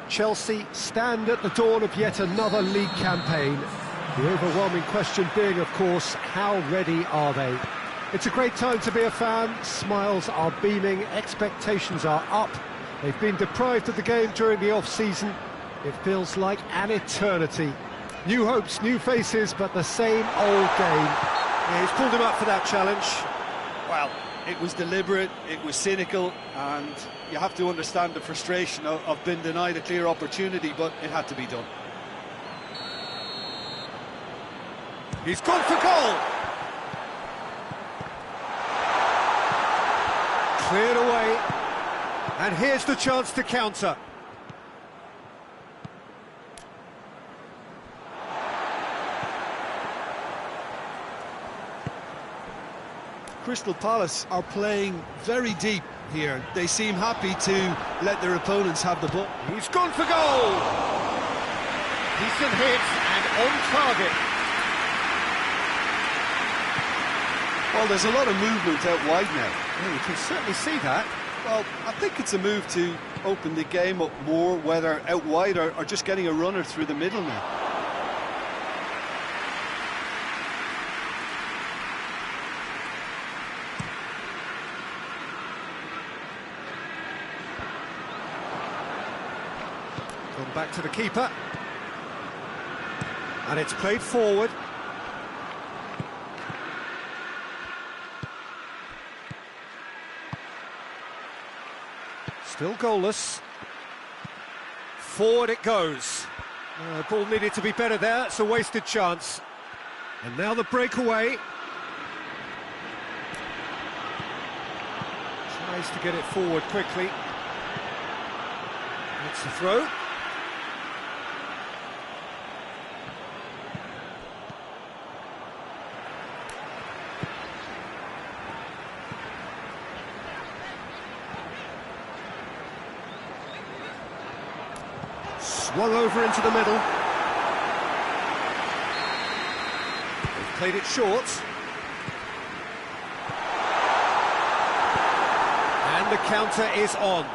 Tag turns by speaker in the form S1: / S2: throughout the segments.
S1: Chelsea stand at the dawn of yet another league campaign. The overwhelming question being, of course, how ready are they? It's a great time to be a fan. Smiles are beaming, expectations are up. They've been deprived of the game during the off-season. It feels like an eternity. New hopes, new faces, but the same old game.
S2: Yeah, he's pulled him up for that challenge. Well, it was deliberate, it was cynical, and you have to understand the frustration of being denied a clear opportunity, but it had to be done. He's gone for goal!
S1: Cleared away, and here's the chance to counter.
S2: Crystal Palace are playing very deep here. They seem happy to let their opponents have the ball.
S1: He's gone for goal! Decent hit and on target.
S2: Well, there's a lot of movement out wide now.
S1: Yeah, you can certainly see that.
S2: Well, I think it's a move to open the game up more, whether out wide or just getting a runner through the middle now.
S1: Gone back to the keeper. And it's played forward. Still goalless. Forward it goes. Ball needed to be better there. It's a wasted chance. And now the breakaway. Tries to get it forward quickly. That's the throw. Swung over into the middle. They've played it short. And the counter is on.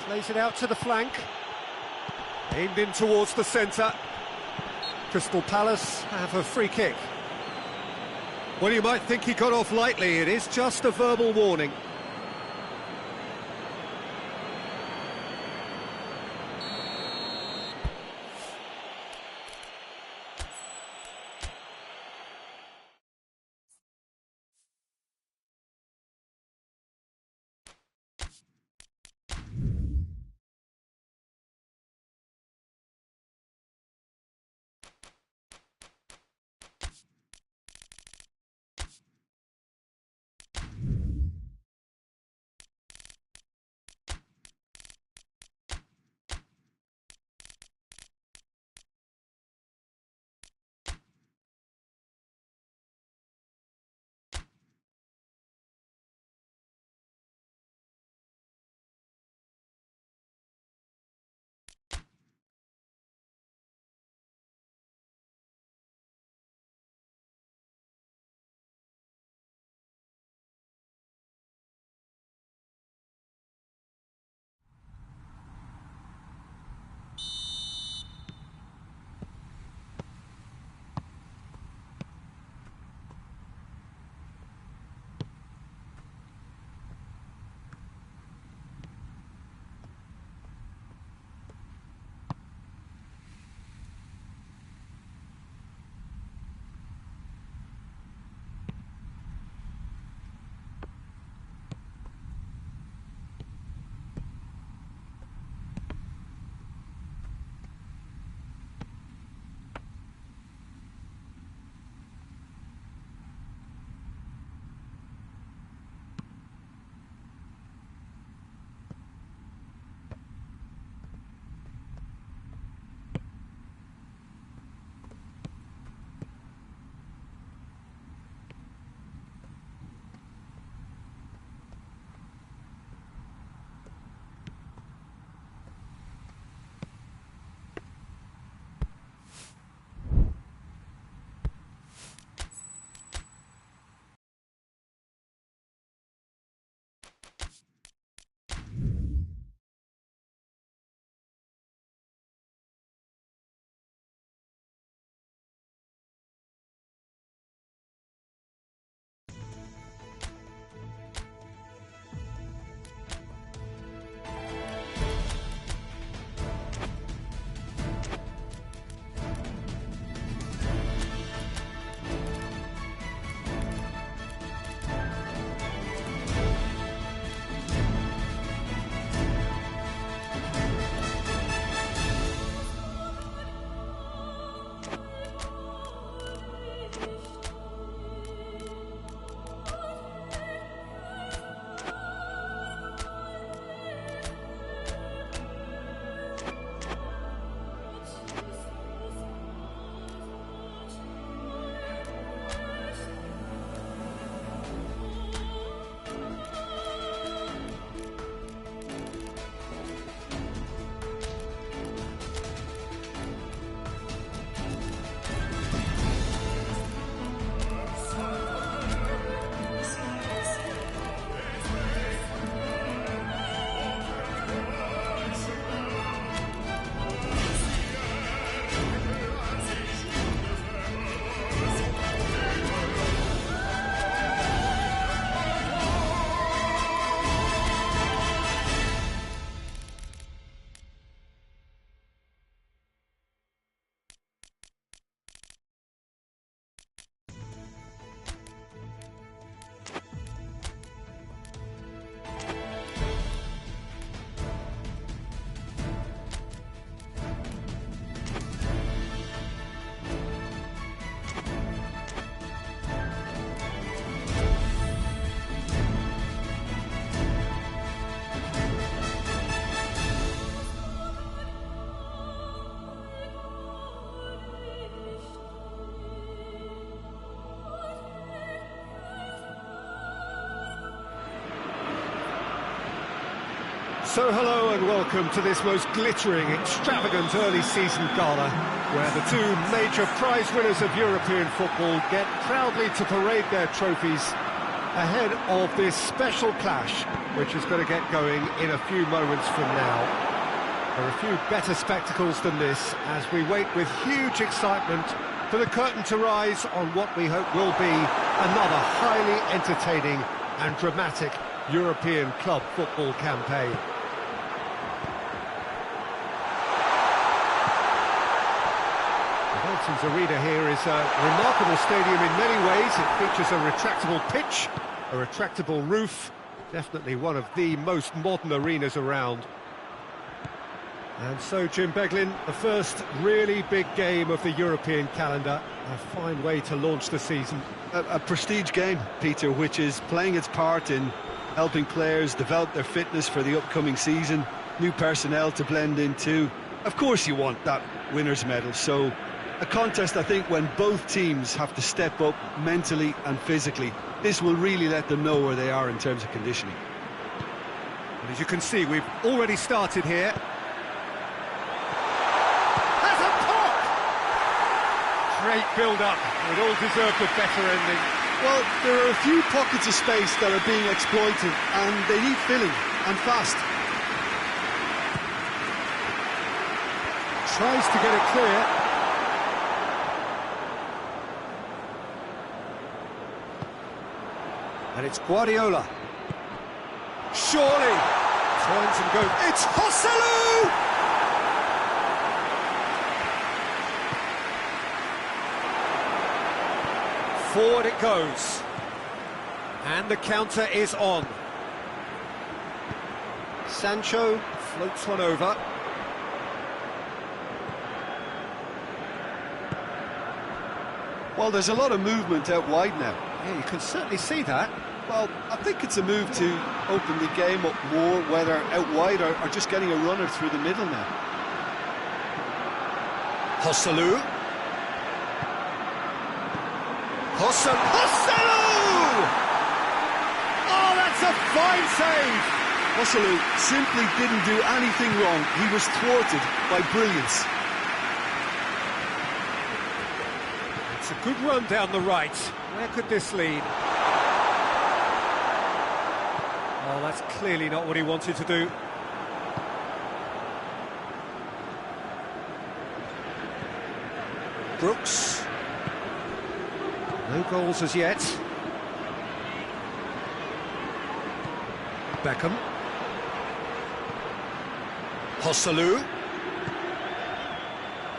S1: Plays it out to the flank. Aimed in towards the centre. Crystal Palace have a free kick. Well, you might think he got off lightly. It is just a verbal warning. So hello and welcome to this most glittering, extravagant early season gala, where the two major prize winners of European football get proudly to parade their trophies ahead of this special clash, which is going to get going in a few moments from now. There are a few better spectacles than this as we wait with huge excitement for the curtain to rise on what we hope will be another highly entertaining and dramatic European club football campaign. The Nelson's Arena here is a remarkable stadium in many ways. It features a retractable pitch, a retractable roof, definitely one of the most modern arenas around. And so, Jim Beglin, the first really big game of the European calendar, a fine way to launch the season.
S2: A prestige game, Peter, which is playing its part in helping players develop their fitness for the upcoming season, new personnel to blend into. Of course you want that winner's medal, so a contest, I think, when both teams have to step up mentally and physically. This will really let them know where they are in terms of conditioning.
S1: And as you can see, we've already started here. Great build-up, it all deserved a better ending.
S2: Well, there are a few pockets of space that are being exploited, and they need filling, and fast.
S1: Tries to get it clear. And it's Guardiola. Surely! Turns and goes. It's Joselu! Forward it goes, and the counter is on. Sancho floats one over.
S2: Well, there's a lot of movement out wide now.
S1: Yeah, you can certainly see that.
S2: Well, I think it's a move to open the game up more, whether out wide or just getting a runner through the middle now.
S1: Joselu! Joselu! Oh, that's a fine save!
S2: Joselu simply didn't do anything wrong. He was thwarted by brilliance.
S1: It's a good run down the right. Where could this lead? Oh, that's clearly not what he wanted to do. Brooks. No goals as yet. Beckham. Joselu.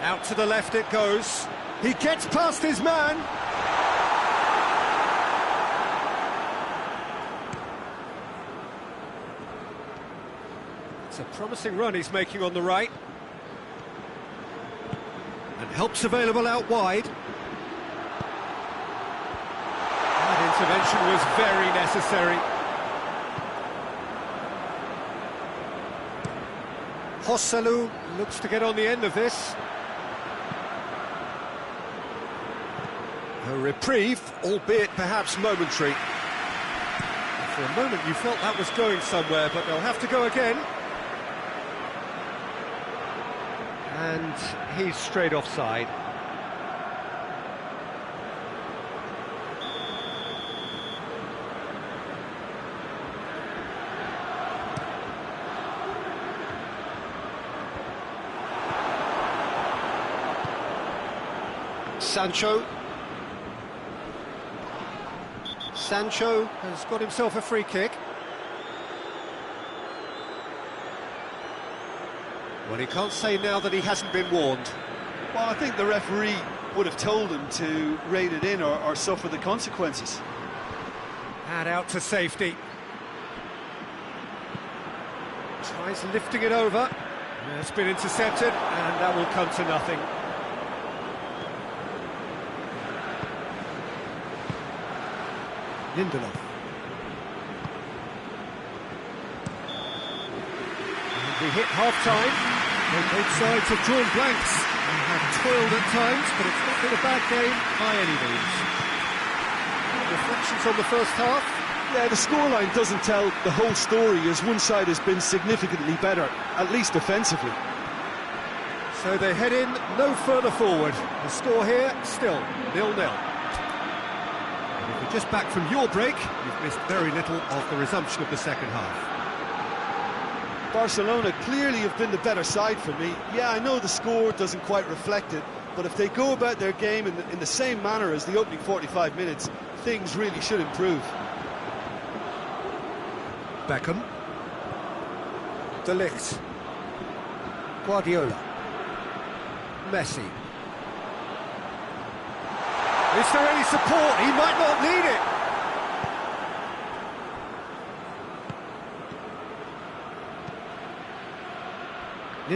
S1: Out to the left it goes. He gets past his man. It's a promising run he's making on the right. And help's available out wide. Intervention was very necessary. Joselu looks to get on the end of this. A reprieve, albeit perhaps momentary. For a moment you felt that was going somewhere, but they'll have to go again. And he's straight offside. Sancho has got himself a free kick. Well, he can't say now that he hasn't been warned.
S2: Well, I think the referee would have told him to rein it in or suffer the consequences.
S1: And out to safety. Tries lifting it over. It's been intercepted, and that will come to nothing. Lindelof. And we hit half-time. Both sides have drawn blanks and have toiled at times, but it's not been a bad game by any means. Reflections on the first half?
S2: Yeah, the scoreline doesn't tell the whole story, as one side has been significantly better, at least offensively.
S1: So they head in no further forward. The score here, still 0-0. And if you're just back from your break, you've missed very little of the resumption of the second half.
S2: Barcelona clearly have been the better side for me. Yeah, I know the score doesn't quite reflect it, but if they go about their game in the same manner as the opening 45 minutes, things really should improve.
S1: Beckham. De Ligt. Guardiola. Messi. Is there any support? He might not need it.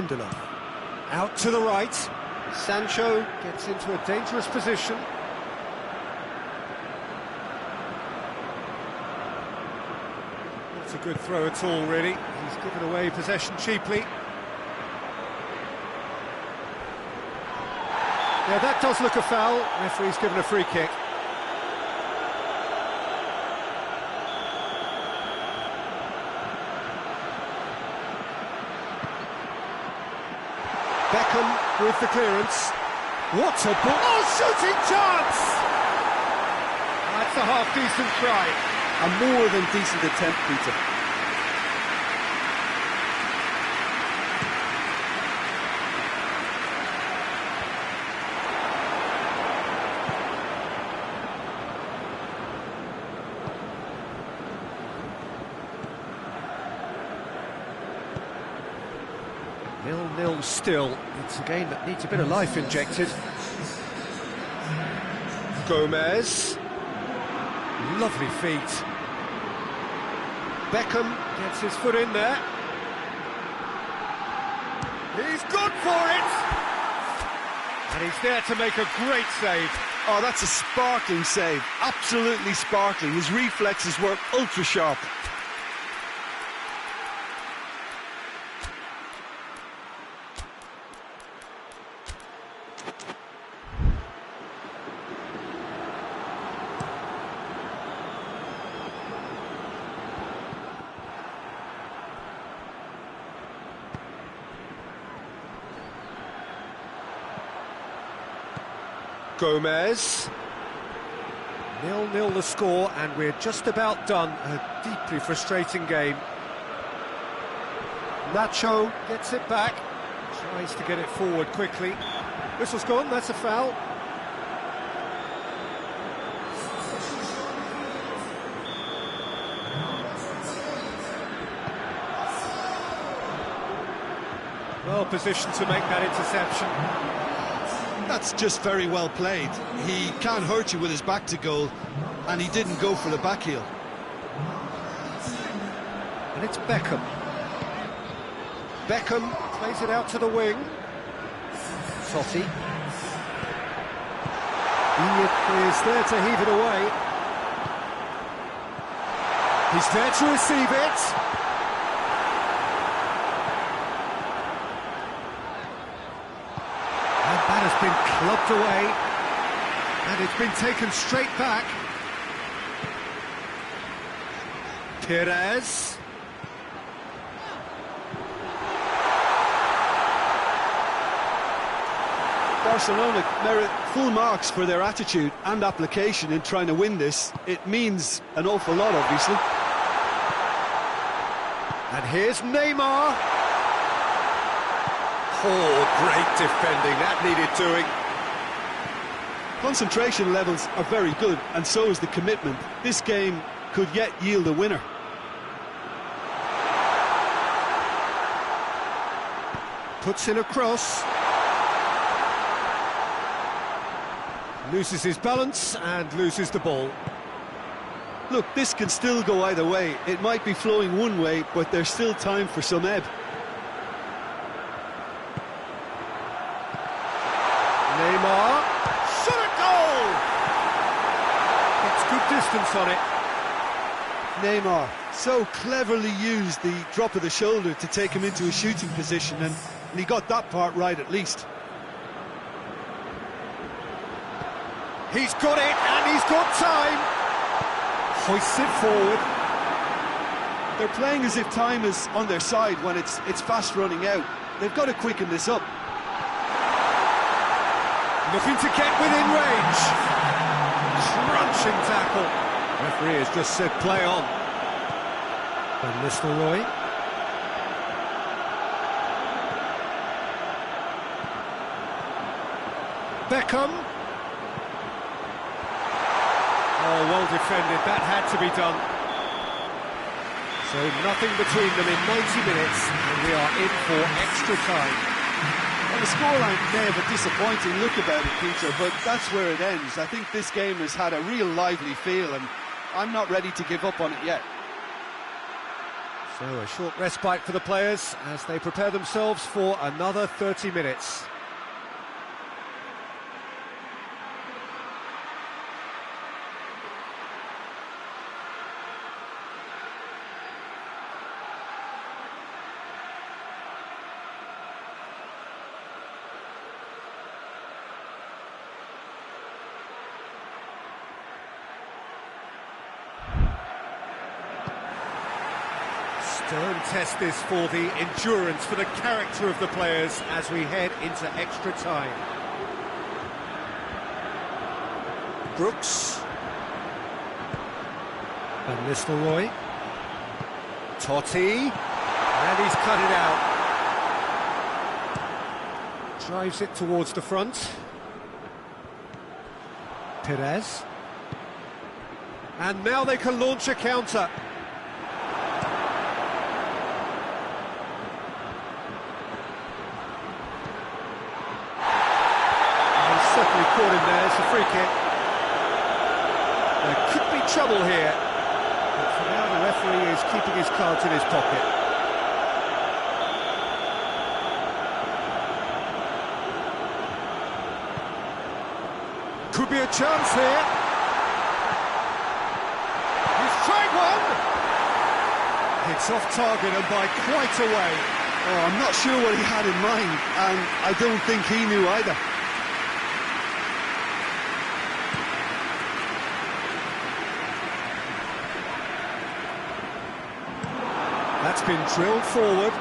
S1: Lindelof. Out to the right. Sancho gets into a dangerous position. Not a good throw at all, really. He's given away possession cheaply. Yeah, that does look a foul. Referee's given a free kick. Beckham with the clearance. What a ball! Oh, shooting chance! That's a half-decent try.
S2: A more than decent attempt, Peter.
S1: Nil-nil still. It's a game that needs a bit of life injected. Gomez. Lovely feet. Beckham gets his foot in there. He's good for it! And he's there to make a great save.
S2: Oh, that's a sparkling save. Absolutely sparkling. His reflexes work ultra-sharp.
S1: Gomez. 0-0 the score, and we're just about done. A deeply frustrating game. Nacho gets it back, tries to get it forward quickly. Whistle's gone, that's a foul. Well positioned to make that interception.
S2: That's just very well played. He can't hurt you with his back to goal, and he didn't go for the back heel.
S1: And it's Beckham. Beckham plays it out to the wing. Totti. He is there to heave it away. He's there to receive it. That has been clubbed away, and it's been taken straight back. Perez.
S2: Barcelona merit full marks for their attitude and application in trying to win this. It means an awful lot, obviously.
S1: And here's Neymar. Oh, great defending, that needed doing.
S2: Concentration levels are very good, and so is the commitment. This game could yet yield a winner.
S1: Puts in a cross. Loses his balance and loses the ball.
S2: Look, this can still go either way. It might be flowing one way, but there's still time for some ebb.
S1: Neymar, shot at goal! It's good distance on it.
S2: Neymar so cleverly used the drop of the shoulder to take him into a shooting position, and he got that part right at least.
S1: He's got it, and he's got time. Hoists it forward.
S2: They're playing as if time is on their side when it's fast running out. They've got to quicken this up.
S1: Looking to get within range. Crunching tackle. Referee has just said play on. Van Nistelrooy. Beckham. Oh, well defended. That had to be done. So nothing between them in 90 minutes, and we are in for extra time.
S2: Well, the scoreline may have a disappointing look about it, Peter, but that's where it ends. I think this game has had a real lively feel, and I'm not ready to give up on it yet.
S1: So a short respite for the players as they prepare themselves for another 30 minutes. Stern test this for the endurance, for the character of the players as we head into extra time. Brooks. Van Nistelrooy. Totti. And he's cut it out. Drives it towards the front. Perez. And now they can launch a counter. Caught him there, it's a free kick. There could be trouble here, but for now the referee is keeping his cards in his pocket. Could be a chance here. He's tried one. It's off target and by quite a way.
S2: Oh, I'm not sure what he had in mind, and I don't think he knew either.
S1: That's been drilled forward.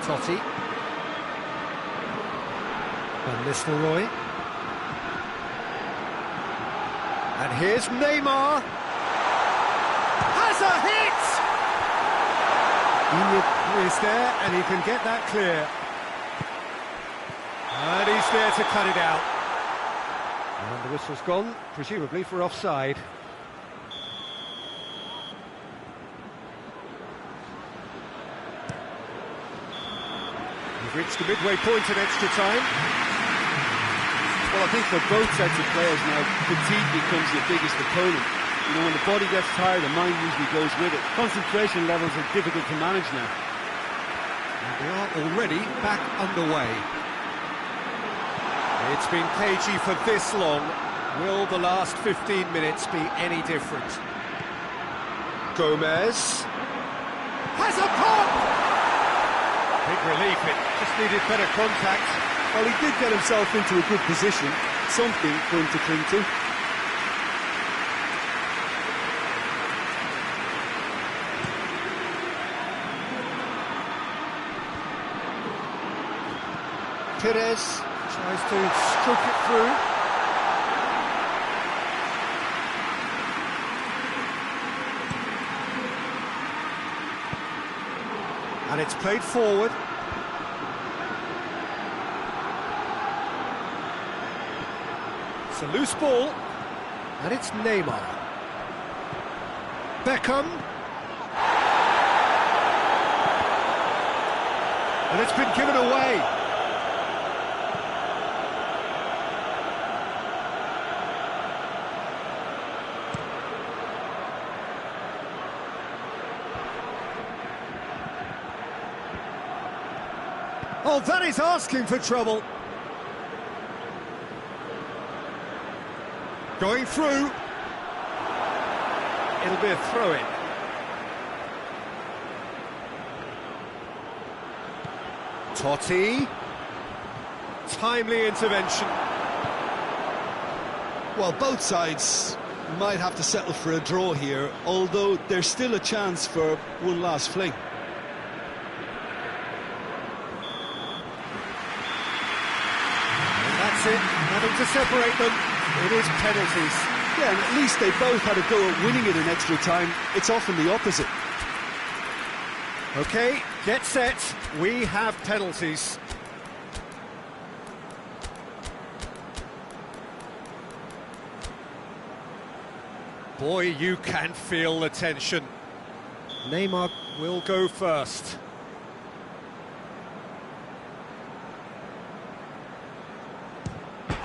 S1: Totti. Van Nistelrooy. And here's Neymar. Has a hit! He is there and he can get that clear. And he's there to cut it out. And the whistle's gone, presumably for offside. We've reached the midway point in extra time.
S2: Well, I think for both sets of players now, fatigue becomes your biggest opponent. You know, when the body gets tired, the mind usually goes with it. Concentration levels are difficult to manage now.
S1: And we are already back underway. It's been cagey for this long. Will the last 15 minutes be any different? Gomez has a pop! Big relief, it just needed better contact.
S2: Well, he did get himself into a good position, something for him to cling to.
S1: Perez tries to stroke it through. And it's played forward. It's a loose ball. And it's Neymar. Beckham. And it's been given away. Oh, that is asking for trouble. Going through. It'll be a throw-in. Totti. Timely intervention.
S2: Well, both sides might have to settle for a draw here, although there's still a chance for one last fling.
S1: And that's it, nothing to separate them. It is penalties.
S2: Yeah, and at least they both had a go at winning it in extra time. It's often the opposite.
S1: Okay, get set. We have penalties. Boy, you can feel the tension. Neymar will go first.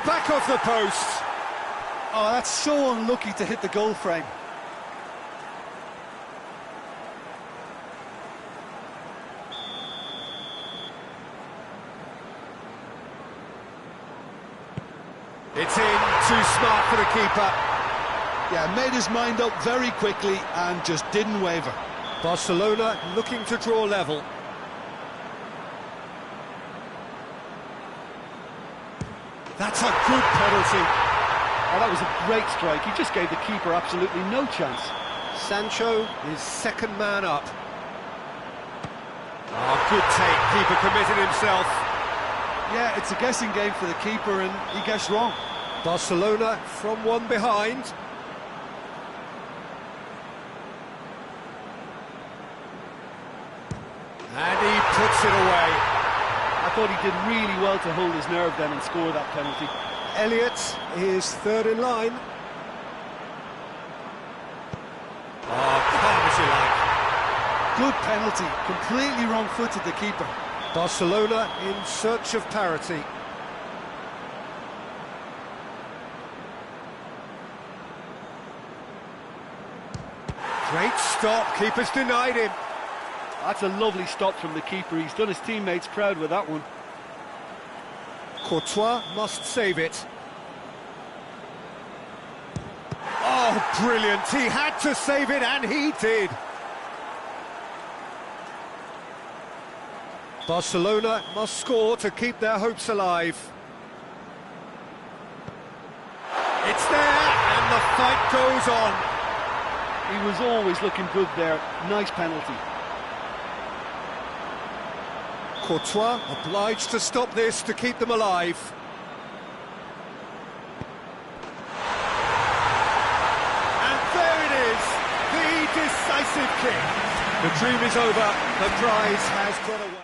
S1: Back off the post.
S2: Oh, that's so unlucky to hit the goal frame.
S1: It's in, too smart for the keeper.
S2: Yeah, made his mind up very quickly and just didn't waver.
S1: Barcelona looking to draw level. That's a good penalty.
S2: Oh, that was a great strike. He just gave the keeper absolutely no chance.
S1: Sancho is second man up. Oh, good take. Keeper committed himself.
S2: Yeah, it's a guessing game for the keeper and he guessed wrong.
S1: Barcelona from one behind. And he puts it away.
S2: I thought he did really well to hold his nerve then and score that penalty.
S1: Elliott is third in line. Oh, calm as you like.
S2: Good penalty, completely wrong-footed the keeper.
S1: Barcelona in search of parity. Great stop, keeper's denied him.
S2: That's a lovely stop from the keeper. He's done his teammates proud with that one.
S1: Courtois must save it. Oh, brilliant. He had to save it, and he did. Barcelona must score to keep their hopes alive. It's there, and the fight goes on.
S2: He was always looking good there. Nice penalty.
S1: Courtois obliged to stop this to keep them alive. And there it is, the decisive kick. The dream is over, the prize has gone away.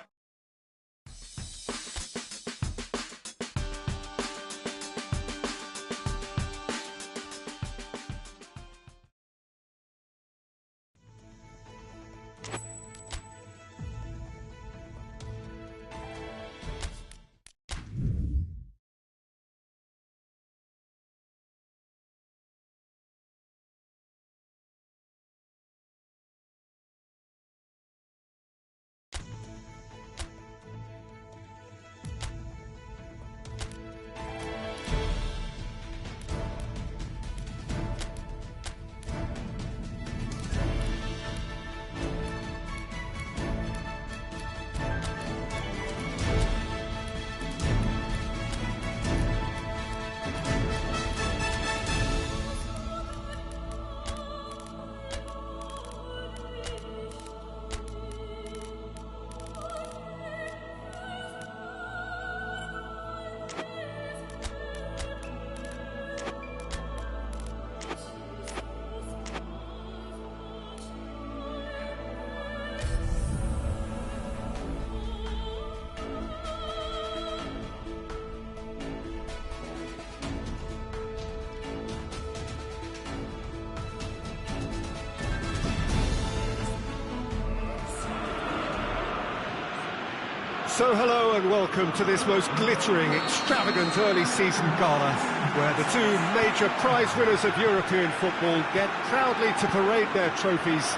S1: So hello and welcome to this most glittering, extravagant early season gala, where the two major prize winners of European football get proudly to parade their trophies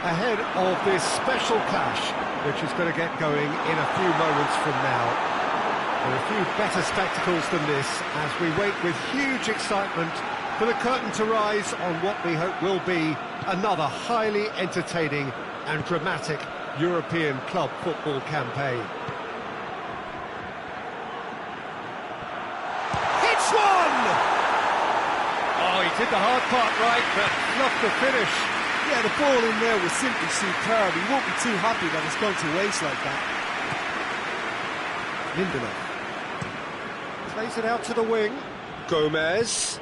S1: ahead of this special clash, which is going to get going in a few moments from now. There are a few better spectacles than this as we wait with huge excitement for the curtain to rise on what we hope will be another highly entertaining and dramatic European club football campaign. Did the hard part right, but not the finish.
S3: Yeah, the ball in there was simply superb. He won't be too happy that it's gone to waste like that.
S1: Lindelof plays it out to the wing. Gomez.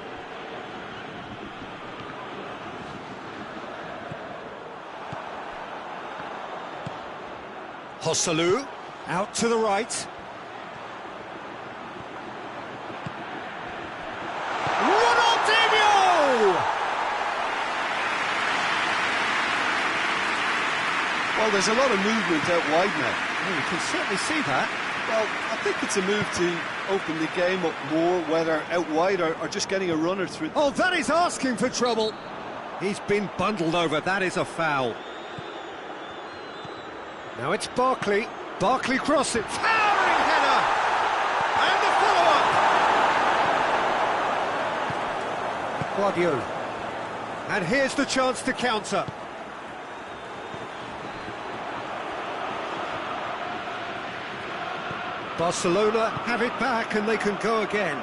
S1: Joselu out to the right.
S2: Well, there's a lot of movement out wide now.
S1: Oh, you can certainly see that.
S2: Well, I think it's a move to open the game up more, whether out wide or just getting a runner through.
S1: Oh, that is asking for trouble. He's been bundled over. That is a foul. Now it's Barkley. Barkley cross it. Towering header! And the follow-up! Guardiola. And here's the chance to counter. Barcelona have it back and they can go again.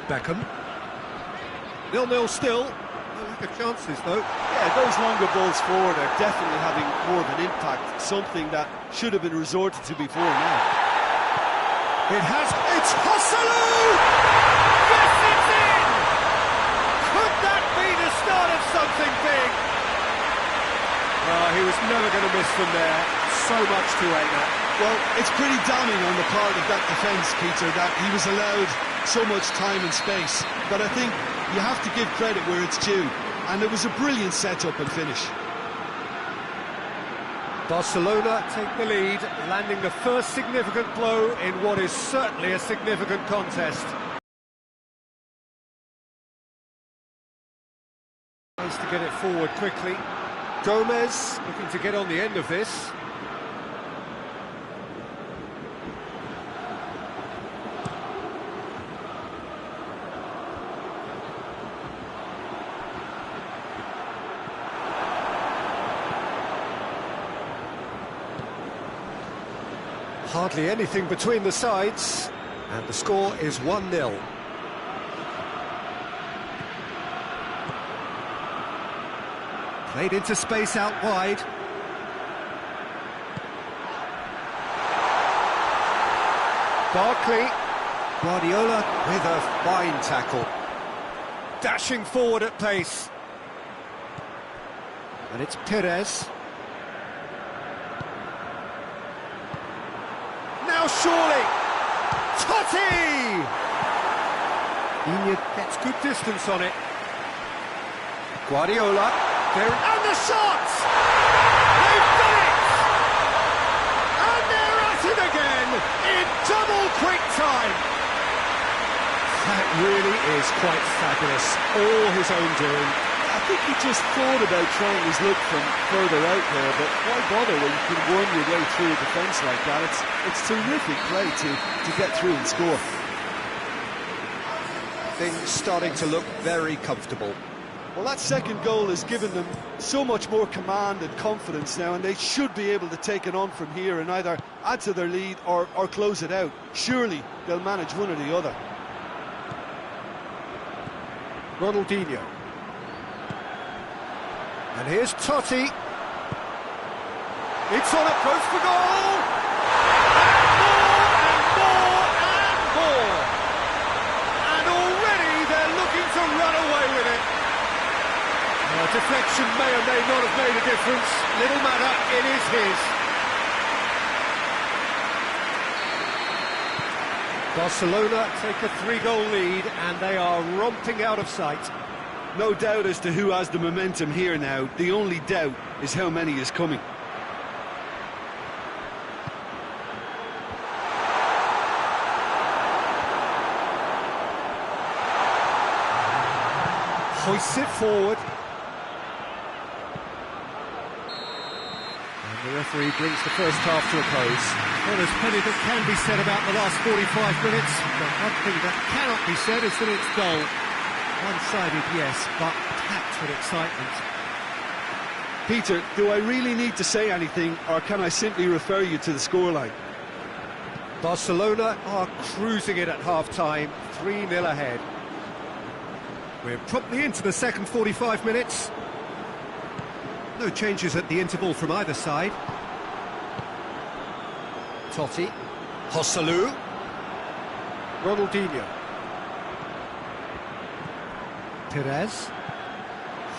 S1: Beckham. 0-0 still. No lack of chances though.
S2: Yeah, those longer balls forward are definitely having more of an impact, something that should have been resorted to before now.
S1: It's Joselu! Yes, it's in! Could that be the start of something big? He was never going to miss from there. So much to aim at.
S2: Well, it's pretty damning on the part of that defence, Peter, that he was allowed so much time and space. But I think you have to give credit where it's due. And it was a brilliant setup and finish.
S1: Barcelona take the lead, landing the first significant blow in what is certainly a significant contest. Tries to get it forward quickly. Gomez looking to get on the end of this. Hardly anything between the sides, and the score is 1-0. Played into space out wide. Barkley. Guardiola with a fine tackle. Dashing forward at pace. And it's Perez. Now surely! Totti! Dien gets good distance on it. Guardiola. And the shots! They've done it! And they're at it again in double quick time! That really is quite fabulous. All his own doing.
S3: I think he just thought about trying his luck from further out there, but why bother when you can worm your way through a defence like that? It's terrific play to get through and score.
S1: Things starting to look very comfortable.
S2: Well, that second goal has given them so much more command and confidence now, and they should be able to take it on from here and either add to their lead or close it out. Surely they'll manage one or the other.
S1: Ronaldinho. And here's Totti. It's on approach for goal! And more, and more, and more! And already they're looking to run away with it. Deflection may or may not have made a difference. Little matter, it is his. Barcelona take a 3-goal lead and they are romping out of sight.
S2: No doubt as to who has the momentum here now. The only doubt is how many is coming.
S1: Hoists it forward. The referee brings the first half to a close. Well, there's plenty that can be said about the last 45 minutes, but one thing that cannot be said is that it's dull. One-sided, yes, but packed with excitement.
S2: Peter, do I really need to say anything, or can I simply refer you to the scoreline?
S1: Barcelona are cruising it at half-time, 3-0 ahead. We're promptly into the second 45 minutes. No changes at the interval from either side. Totti, Joselu, Ronaldinho. Perez,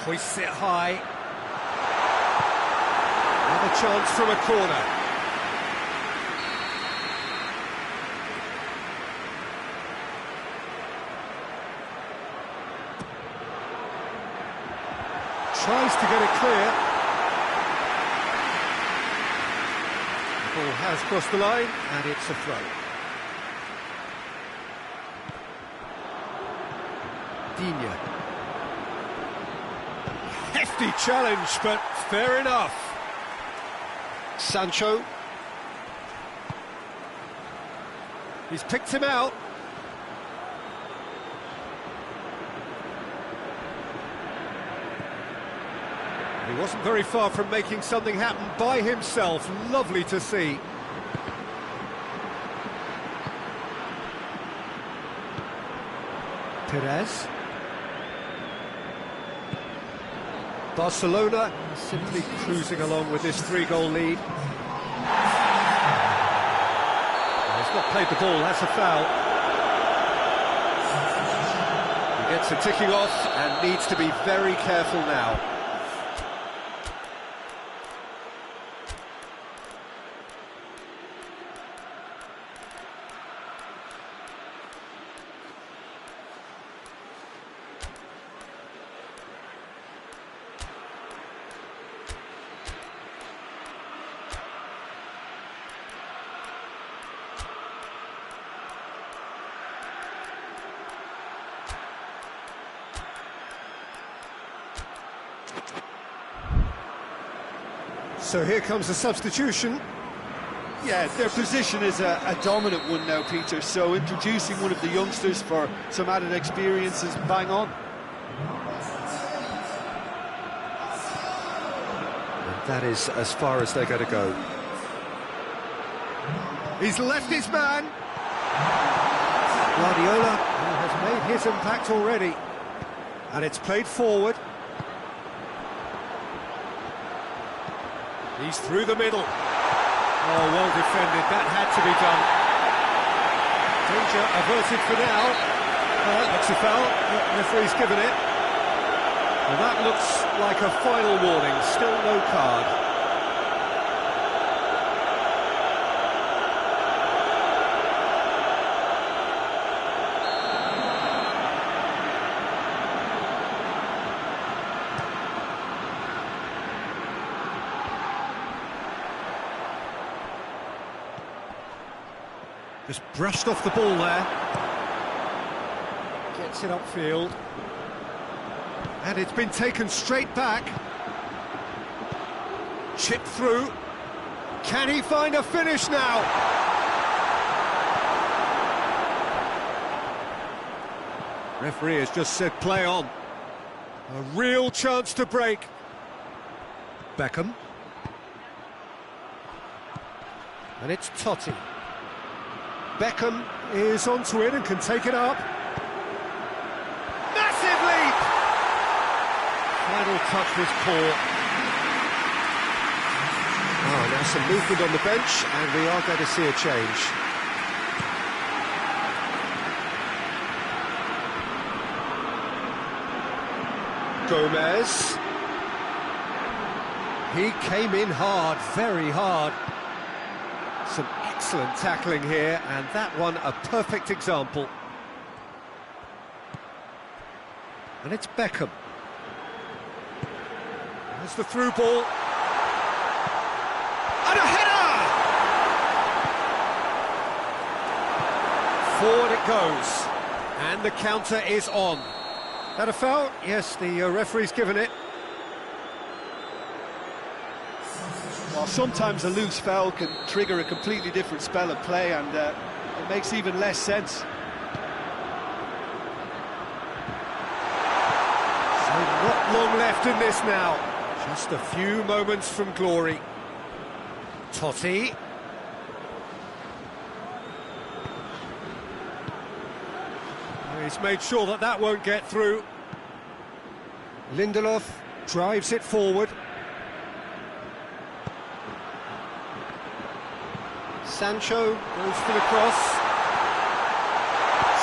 S1: hoists it high. Another chance from a corner. Tries to get it clear. The ball has crossed the line, and it's a throw. Dien. Hefty challenge, but fair enough. Sancho. He's picked him out. He wasn't very far from making something happen by himself. Lovely to see. Perez. Barcelona simply cruising along with this 3-goal lead. He's not played the ball, that's a foul. He gets a ticking off and needs to be very careful now. So here comes the substitution.
S2: Yeah, their position is a dominant one now, Peter, so introducing one of the youngsters for some added experience is bang on.
S1: And that is as far as they're going to go. He's left his man. Guardiola has made his impact already. And it's played forward. He's through the middle. Oh, well defended. That had to be done. Danger averted for now. That's a foul. The referee's given it. Well, that looks like a final warning. Still no card. Just brushed off the ball there. Gets it upfield. And it's been taken straight back. Chip through. Can he find a finish now? Referee has just said play on. A real chance to break. Beckham. And it's Totti. Beckham is onto it and can take it up. Massive leap! Final touch was poor. Oh, now some movement on the bench, and we are going to see a change. Gomez. He came in hard, very hard. Some excellent tackling here, and that one a perfect example. And it's Beckham. There's the through ball. And a header! Forward it goes. And the counter is on. That a foul? Yes, the referee's given it.
S2: Well, sometimes a loose foul can trigger a completely different spell of play, and it makes even less sense.
S1: So not long left in this now. Just a few moments from glory. Totti. He's made sure that that won't get through. Lindelof drives it forward. Sancho goes for the cross.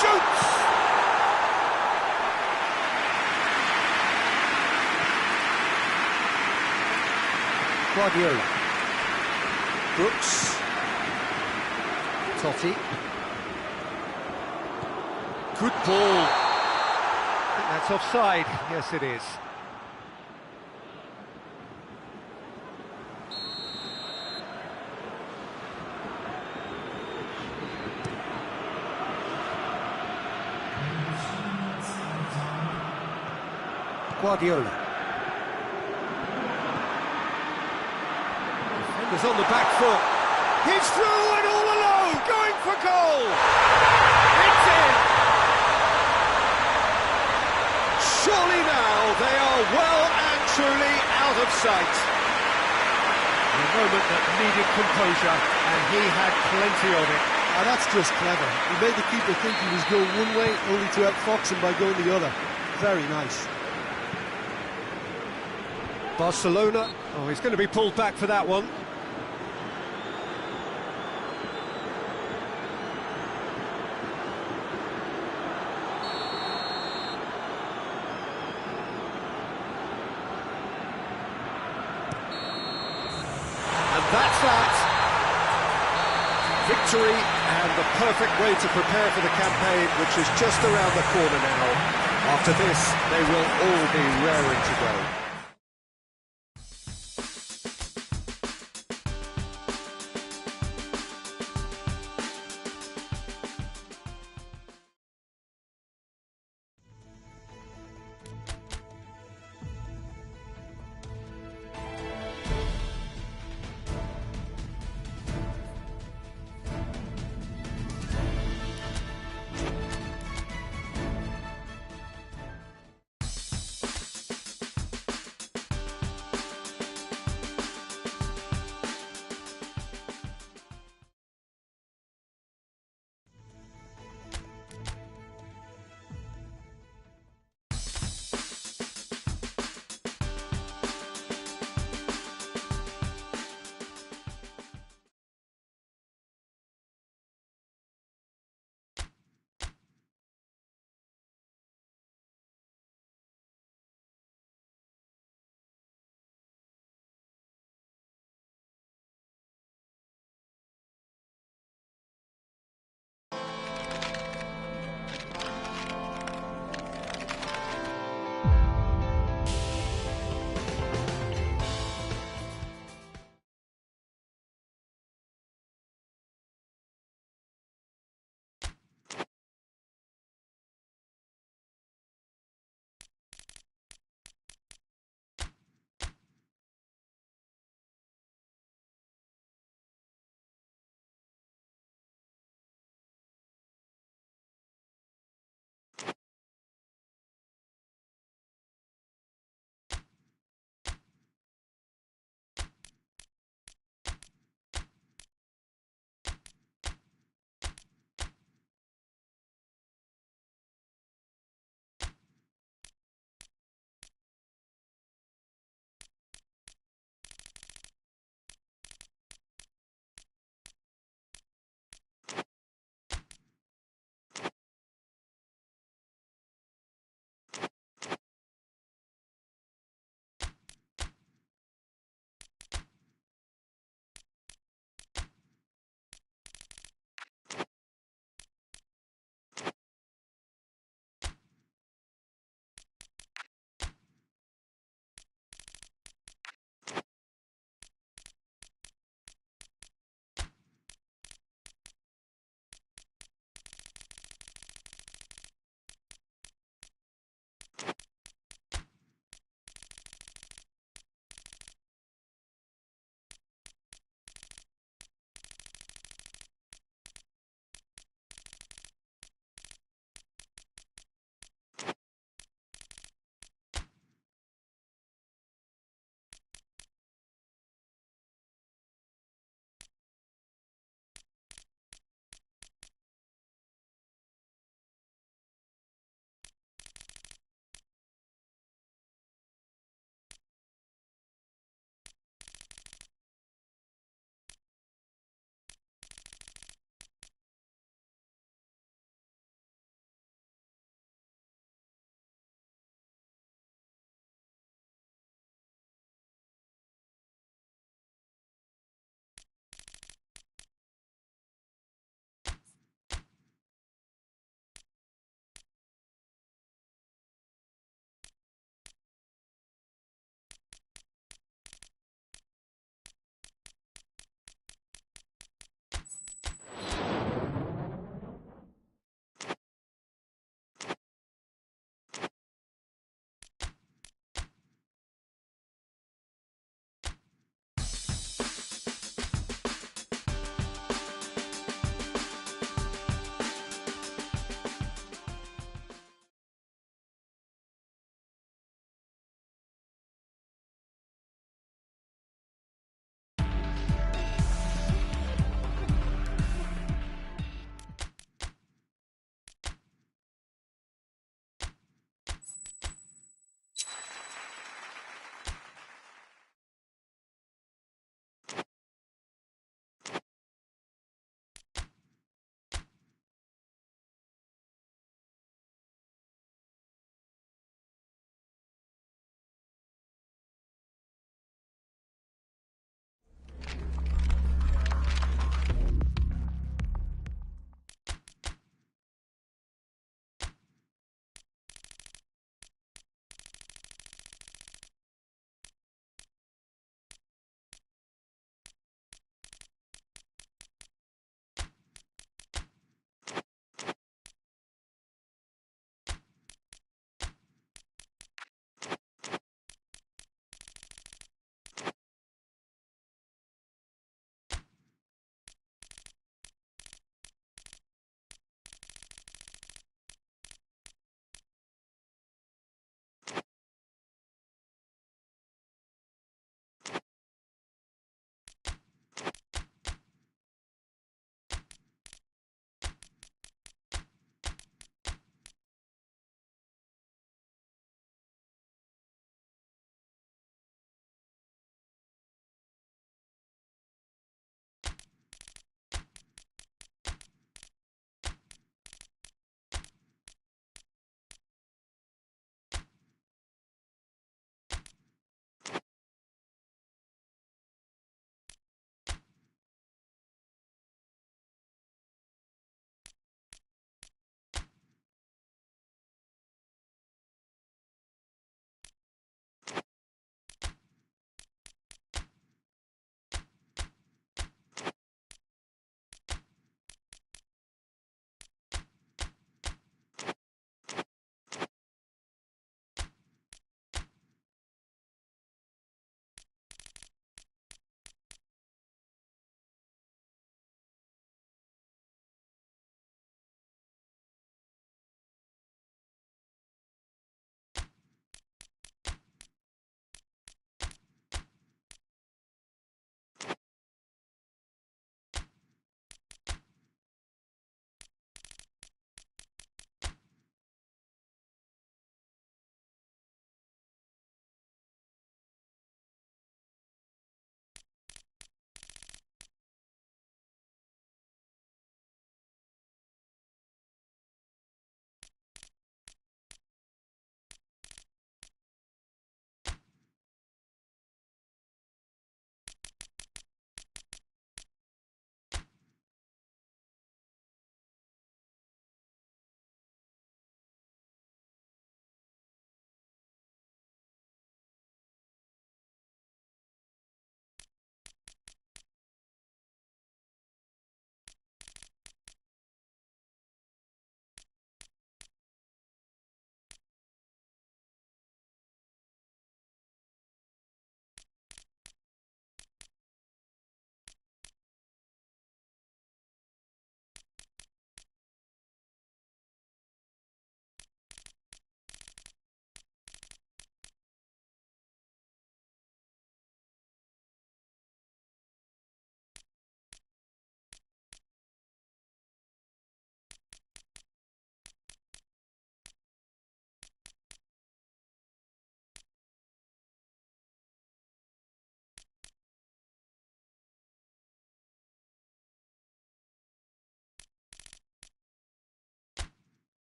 S1: Shoots! Guardiola. Brooks. Totti. Good ball. I think that's offside. Yes, it is. Guardiola. Defenders on the back foot. He's through and all alone, going for goal. It's in. Surely now they are well and truly out of sight. A moment that needed composure, and he had plenty of it.
S3: Oh, that's just clever. He made the keeper think he was going one way, only to outfox him by going the other. Very nice.
S1: Barcelona, oh, he's going to be pulled back for that one. And that's that. Victory and the perfect way to prepare for the campaign, which is just around the corner now. After this, they will all be raring to go.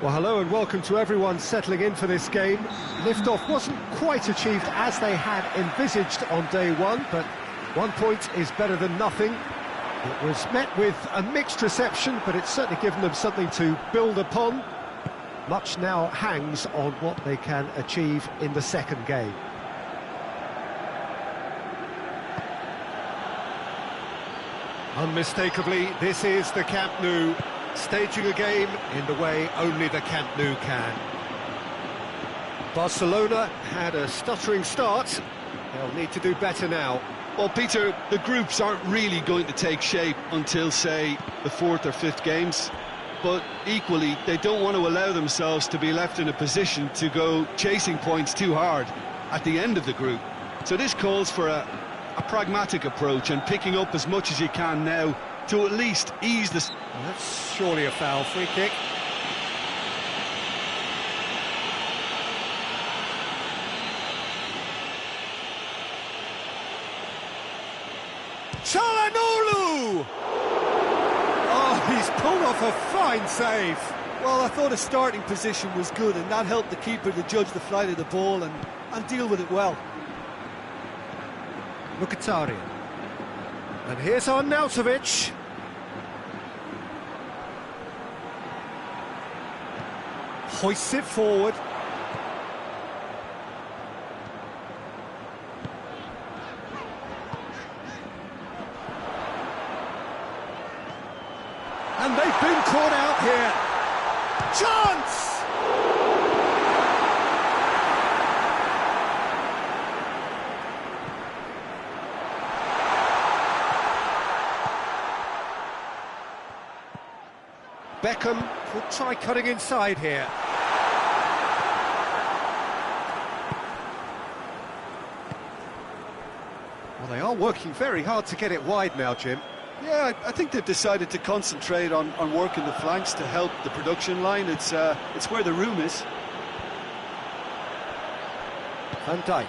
S1: Well, hello and welcome to everyone settling in for this game. Liftoff wasn't quite achieved as they had envisaged on day one, but 1 point is better than nothing. It was met with a mixed reception, but it's certainly given them something to build upon. Much now hangs on what they can achieve in the second game. Unmistakably, this is the Camp Nou, staging a game in the way only the Camp Nou can. Barcelona had a stuttering start. They'll need to do better now.
S2: Well, Peter, the groups aren't really going to take shape until, say, the fourth or fifth games. But equally, they don't want to allow themselves to be left in a position to go chasing points too hard at the end of the group. So this calls for a pragmatic approach and picking up as much as you can now to at least ease the...
S1: Well, that's surely a foul. Free kick. Çalhanoğlu!
S3: Oh, he's pulled off a fine save. Well, I thought his starting position was good, and that helped the keeper to judge the flight of the ball and deal with it well.
S1: Mkhitaryan. And here's Arnautovic. Hoists it forward. And they've been caught out here. Chance! Beckham could try cutting inside here. Well, they are working very hard to get it wide now, Jim.
S2: Yeah, I think they've decided to concentrate on working the flanks to help the production line. It's where the room is.
S1: Van Dijk.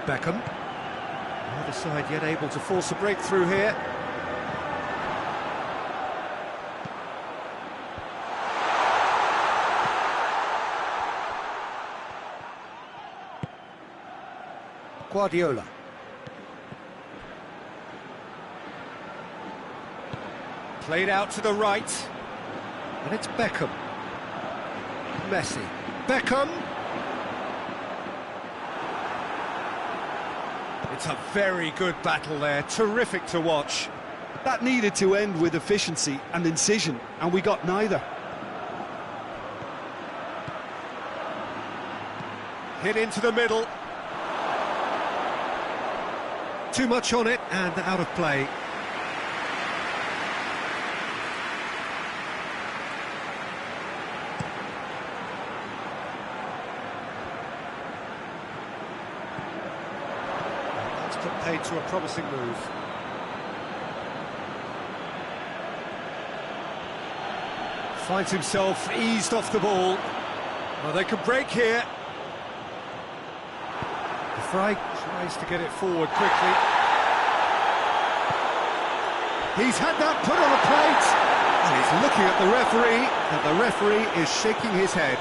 S1: Beckham. Neither side yet able to force a breakthrough here. Guardiola. Played out to the right. And it's Beckham. Messi. Beckham. It's a very good battle there, terrific to watch.
S2: That needed to end with efficiency and incision, and we got neither.
S1: Hit into the middle. Too much on it and out of play. That's put paid to a promising move. Finds himself eased off the ball. Well, they can break here. Fry tries to get it forward quickly. He's had that put on a plate, and he's looking at the referee, and the referee is shaking his head.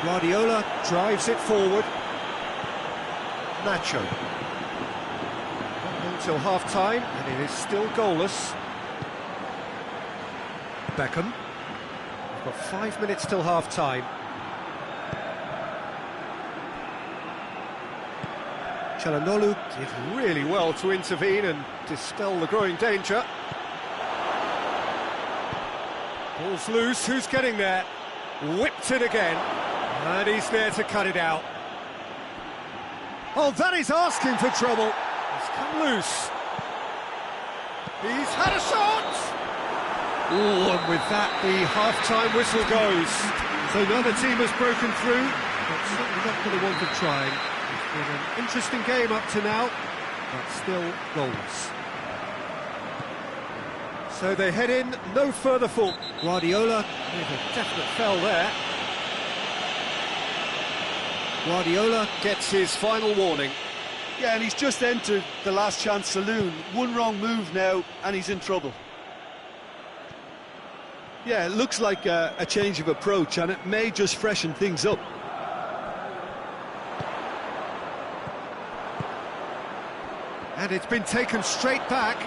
S1: Guardiola drives it forward. Nacho. Not until half-time, and it is still goalless. Beckham. We've got 5 minutes till half-time. Çalhanoğlu did really well to intervene and dispel the growing danger. Ball's loose, who's getting there? Whipped it again, and he's there to cut it out. Oh, that is asking for trouble. It's come loose. He's had a shot! Oh, and with that, the half-time whistle goes. So neither team has broken through, but certainly not for the want of trying. It's been an interesting game up to now, but still goalless. So they head in, no further fault. Guardiola with a definite foul there. Guardiola gets his final warning.
S2: Yeah, and he's just entered the last chance saloon. One wrong move now, and he's in trouble. Yeah, it looks like a change of approach, and it may just freshen things up.
S1: And it's been taken straight back.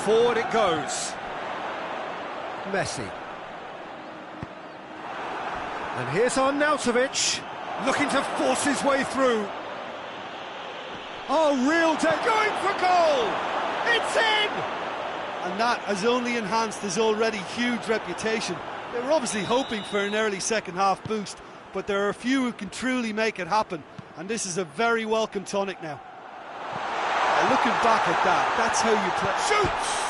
S1: Forward it goes. Messi. And here's Arnautovic, looking to force his way through. Oh, real going for goal! It's in!
S2: And that has only enhanced his already huge reputation. They were obviously hoping for an early second-half boost, but there are a few who can truly make it happen, and this is a very welcome tonic now. Looking back at that, that's how you play.
S1: Shoots!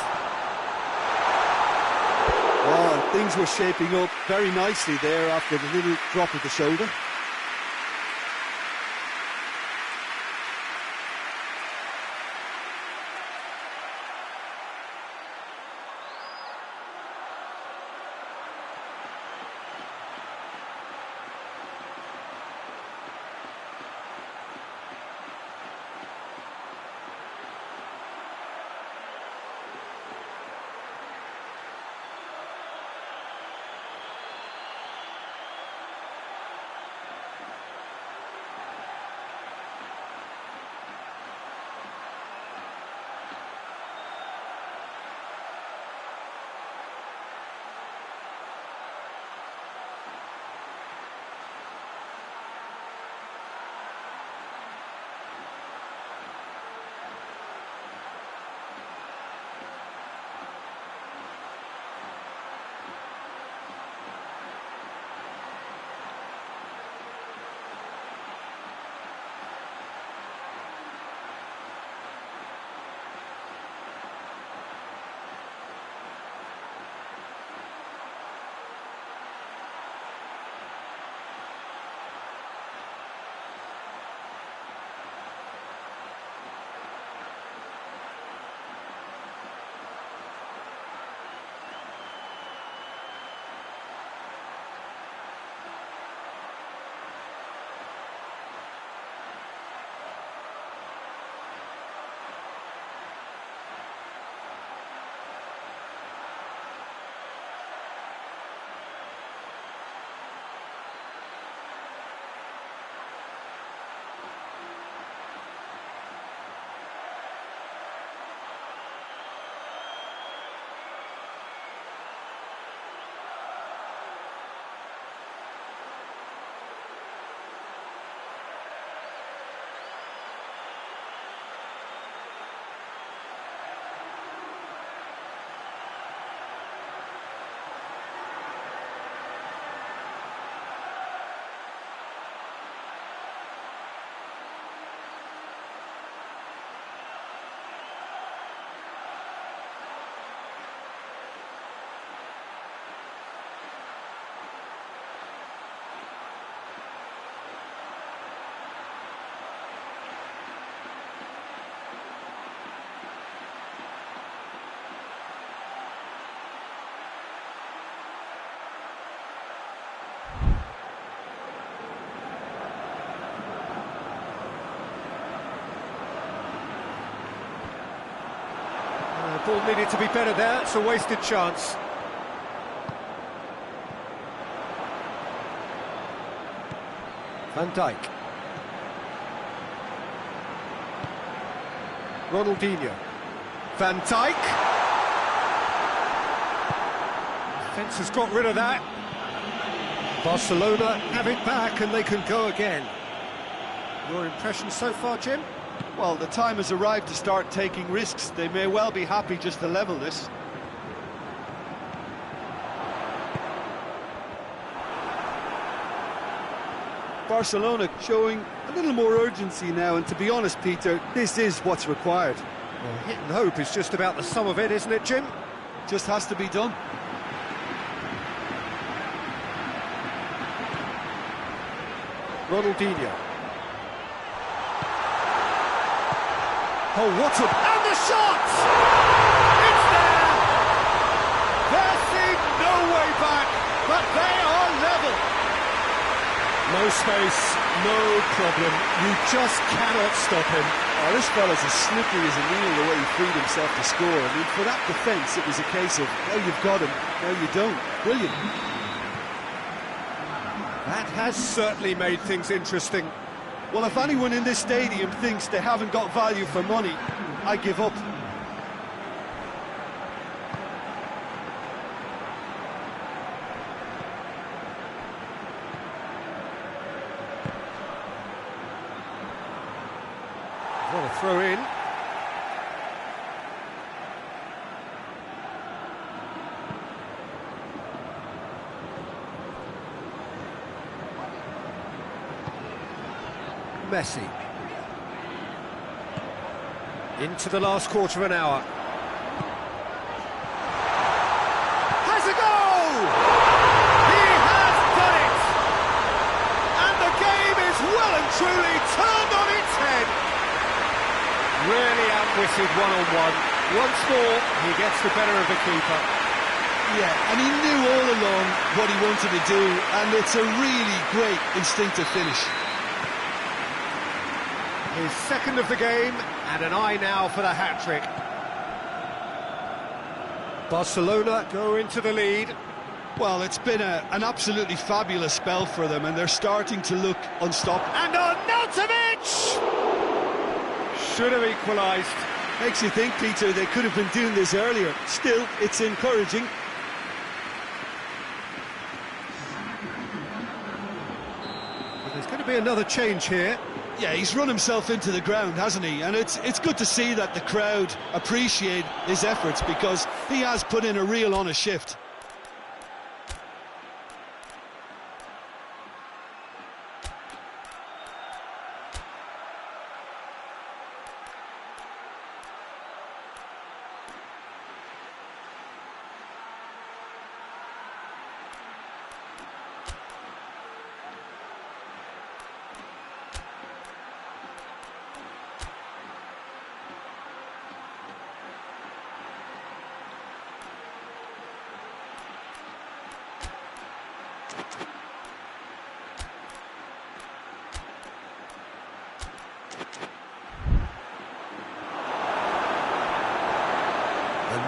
S2: Oh, things were shaping up very nicely there after the little drop of the shoulder.
S1: Ball needed to be better there, it's a wasted chance. Van Dijk. Ronaldinho. Van Dijk. Defence has got rid of that. Barcelona have it back and they can go again. Your impression so far, Jim?
S2: Well, the time has arrived to start taking risks. They may well be happy just to level this. Barcelona showing a little more urgency now, and to be honest, Peter, this is what's required.
S1: Well, hit and hope is just about the sum of it, isn't it, Jim?
S2: Just has to be done.
S1: Ronaldinho. Oh, what a... And the shot! It's there! back, but they are level. No space, no problem. You just cannot stop him.
S3: Oh, this fella's as slippery as a needle the way he freed himself to score. I mean, for that defence, it was a case of, now you've got him, now you don't. Brilliant.
S1: That has certainly made things interesting.
S2: Well, if anyone in this stadium thinks they haven't got value for money, I give up.
S1: What a throw in. Messi. Into the last quarter of an hour. Has a goal! He has done it! And the game is well and truly turned on its head. Really outwitted one-on-one. Once more, he gets the better of the keeper.
S2: Yeah, and he knew all along what he wanted to do, and it's a really great instinctive finish.
S1: His second of the game, and an eye now for the hat-trick. Barcelona go into the lead.
S2: Well, it's been an absolutely fabulous spell for them, and they're starting to look unstoppable.
S1: And Arnautovic! Should have equalised.
S2: Makes you think, Peter, they could have been doing this earlier. Still, it's encouraging.
S1: But there's going to be another change here.
S2: Yeah, he's run himself into the ground, hasn't he? And it's good to see that the crowd appreciate his efforts, because he has put in a real honest shift.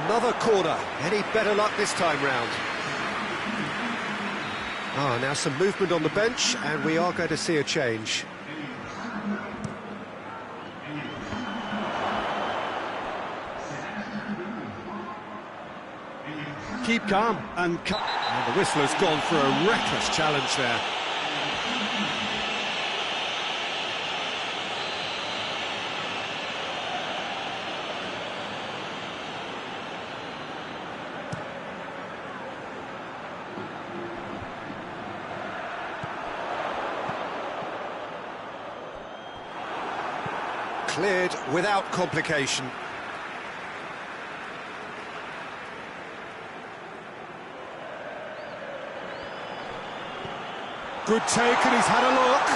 S1: Another corner. Any better luck this time round? Ah, now some movement on the bench, and we are going to see a change. Keep calm. And the whistler's gone for a reckless challenge there. Cleared without complication. Good take, and he's had a look.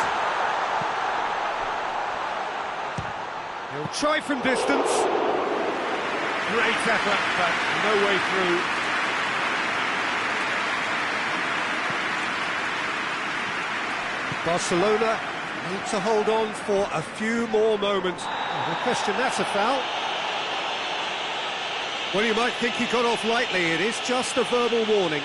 S1: He'll try from distance. Great effort, but no way through. Barcelona need to hold on for a few more moments. Oh, no question, that's a foul. Well, you might think he got off lightly. It is just a verbal warning.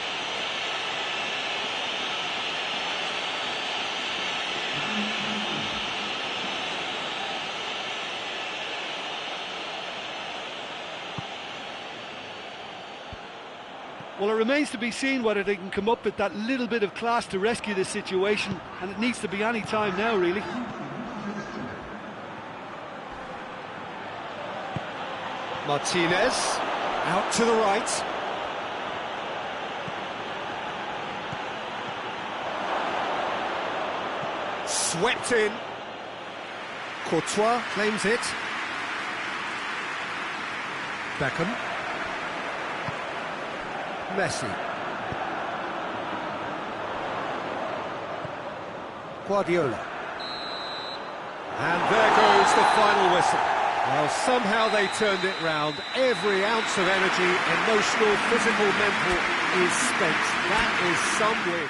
S2: Well, it remains to be seen whether they can come up with that little bit of class to rescue this situation, and it needs to be any time now, really.
S1: Martinez, out to the right. Swept in. Courtois claims it. Beckham. Messi. Guardiola. And there goes the final whistle. Well, somehow they turned it round. Every ounce of energy, emotional, physical, mental, is spent. That is some win.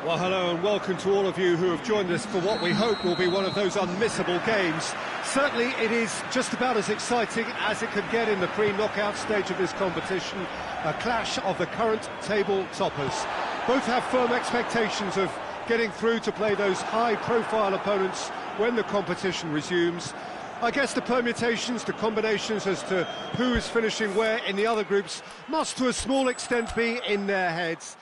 S1: Well, hello and welcome to all of you who have joined us for what we hope will be one of those unmissable games. Certainly it is just about as exciting as it could get in the pre-knockout stage of this competition, a clash of the current table toppers. Both have firm expectations of getting through to play those high-profile opponents when the competition resumes. I guess the permutations, the combinations as to who is finishing where in the other groups must to a small extent be in their heads.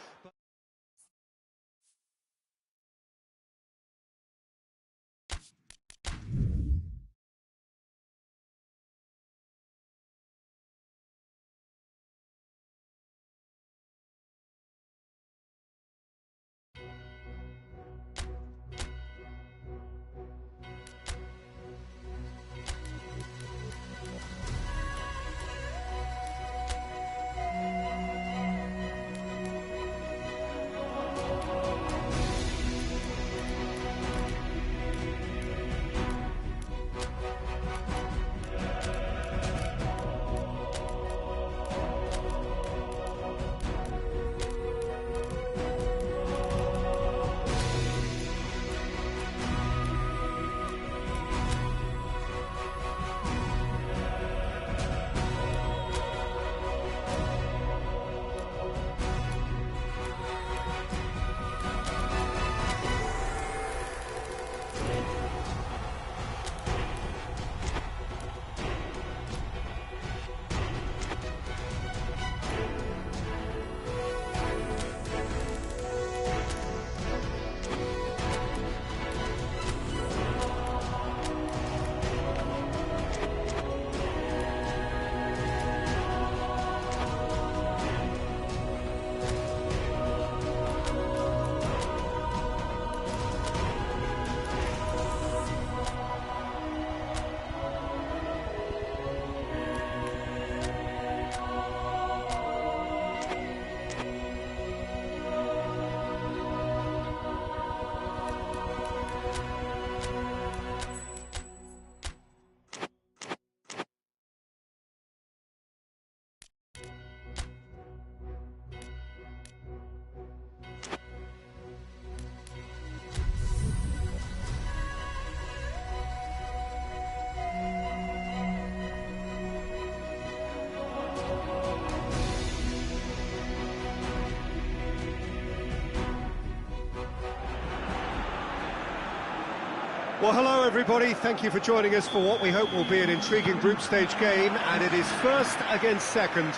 S1: Well, hello everybody, thank you for joining us for what we hope will be an intriguing group stage game, and it is first against second.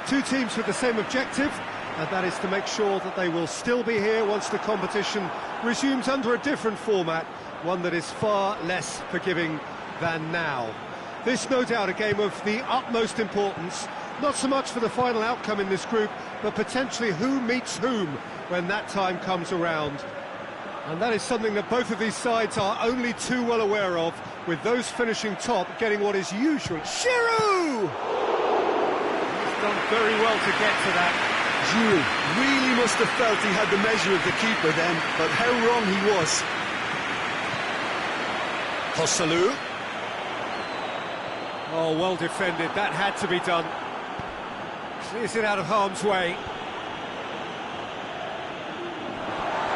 S1: Two teams with the same objective, and that is to make sure that they will still be here once the competition resumes under a different format, one that is far less forgiving than now. This, no doubt, a game of the utmost importance, not so much for the final outcome in this group, but potentially who meets whom when that time comes around. And that is something that both of these sides are only too well aware of, with those finishing top getting what is usual. Giroud! He's done very well to get to that.
S2: Gioi really must have felt he had the measure of the keeper then, but how wrong he was.
S1: Joselu. Oh, well defended, that had to be done. Clears it out of harm's way.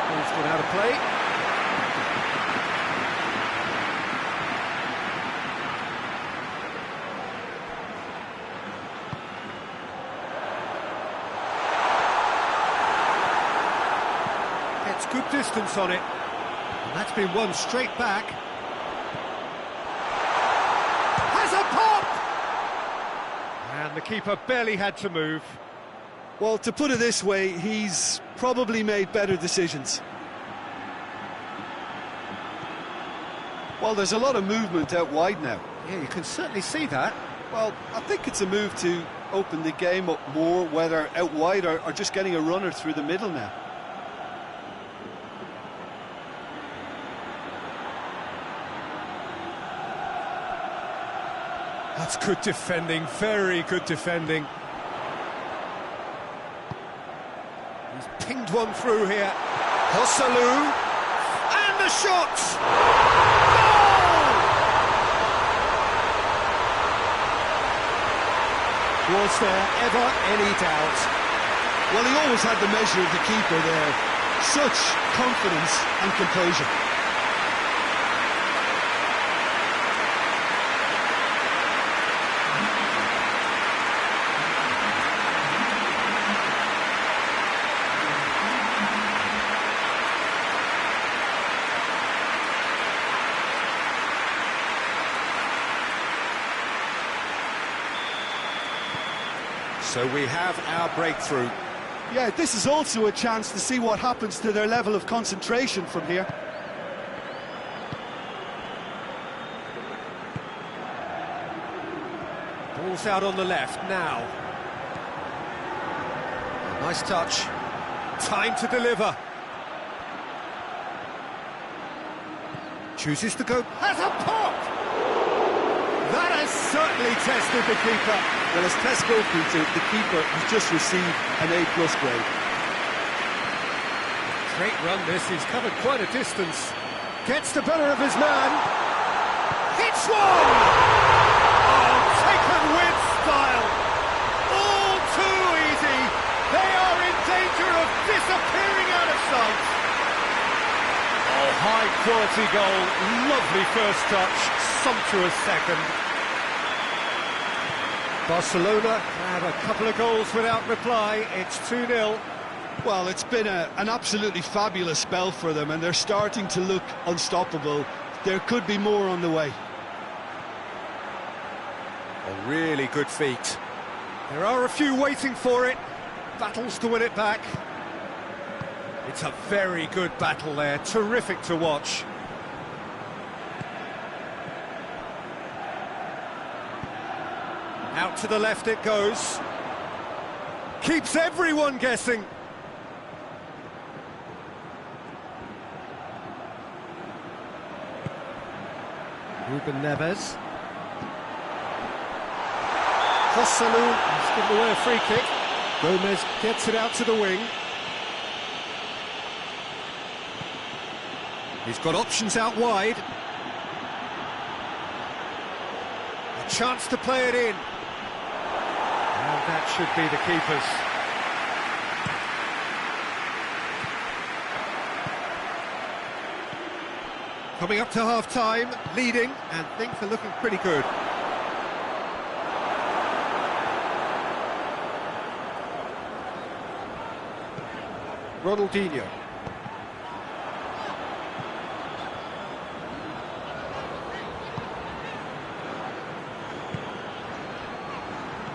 S1: He's gone out of play. Gets good distance on it. And that's been won straight back. Has a pop! And the keeper barely had to move.
S2: Well, to put it this way, he's probably made better decisions. Well, there's a lot of movement out wide now.
S1: Yeah, you can certainly see that.
S2: Well, I think it's a move to open the game up more, whether out wide or just getting a runner through the middle now.
S1: That's good defending, very good defending. He's pinged one through here. Joselu, and the shot! Goal! Was there ever any doubt?
S2: Well, he always had the measure of the keeper there. Such confidence and composure.
S1: So we have our breakthrough.
S3: Yeah, this is also a chance to see what happens to their level of concentration from here.
S1: Ball's out on the left now. Nice touch. Time to deliver. Chooses to go. Has a pop! That has certainly tested the keeper.
S3: Well, as test goalkeeper, the keeper has just received an A+ grade.
S1: Great run this, he's covered quite a distance. Gets the better of his man. Hits one! Oh, taken with style. All too easy. They are in danger of disappearing out of sight. Oh, high quality goal. Lovely first touch. Sumptuous second. Barcelona have a couple of goals without reply. It's 2-0.
S2: Well, it's been an absolutely fabulous spell for them, and they're starting to look unstoppable. There could be more on the way.
S1: A really good feat. There are a few waiting for it. Battles to win it back. It's a very good battle there. Terrific to watch. Out to the left it goes. Keeps everyone guessing. Ruben Neves. Joselu has given away a free kick. Gomez gets it out to the wing. He's got options out wide. A chance to play it in. And that should be the keeper's. Coming up to half-time, leading, and things are looking pretty good. Ronaldinho.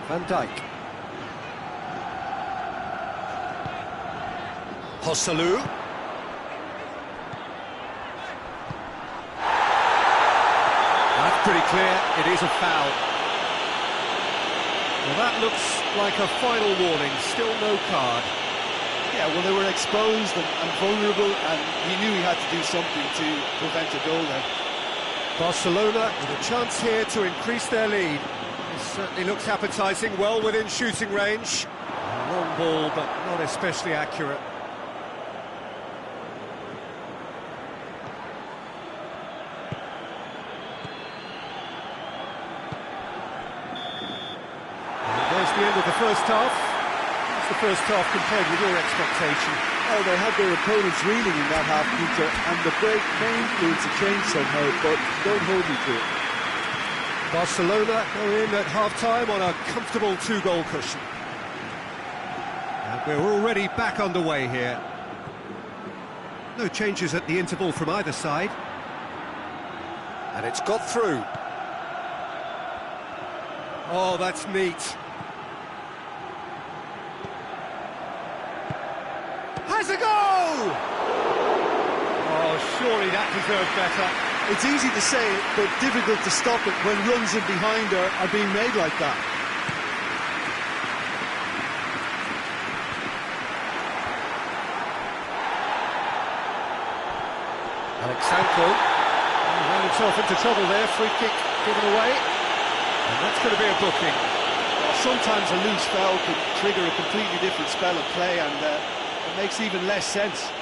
S1: Van Dijk. Joselu. That's pretty clear, it is a foul. Well, that looks like a final warning, still no card.
S3: Yeah, well, they were exposed and vulnerable, and he knew he had to do something to prevent a goal there.
S1: Barcelona with a chance here to increase their lead. This certainly looks appetising, well within shooting range. A long ball, but not especially accurate. And there's the end of the first half. What's the first half compared with your expectation?
S3: Oh, they had their opponents reeling in that half, Peter, and the break may influence a change somehow, but don't hold me to it.
S1: Barcelona go in at half-time on a comfortable two-goal cushion. And we're already back underway here. No changes at the interval from either side. And it's got through. Oh, that's neat. Has a goal! Oh, surely that deserved better.
S3: It's easy to say it, but difficult to stop it when runs in behind are being made like that.
S1: Alexander ran himself into trouble there, free kick given away, and that's going to be a booking.
S3: Sometimes a loose foul can trigger a completely different spell of play, and it makes even less sense.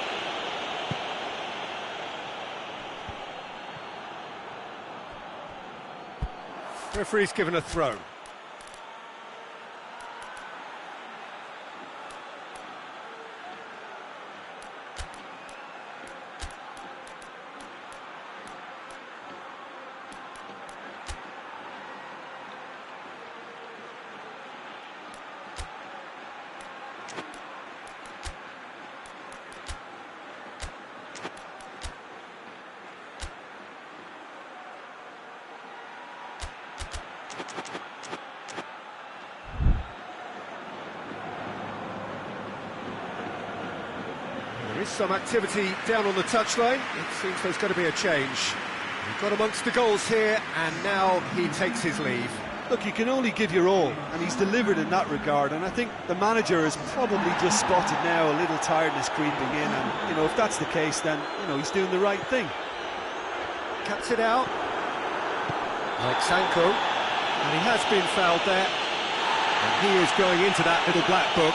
S1: Referee's given a throw. some activity down on the touchline. It seems there's going to be a change. We've got amongst the goals here, and now he takes his leave.
S2: Look, you can only give your all, and he's delivered in that regard, and I think the manager has probably just spotted now a little tiredness creeping in, and, you know, if that's the case, then, you know, he's doing the right thing.
S1: Cuts it out. Alexanko, and he has been fouled there, and he is going into that little black book.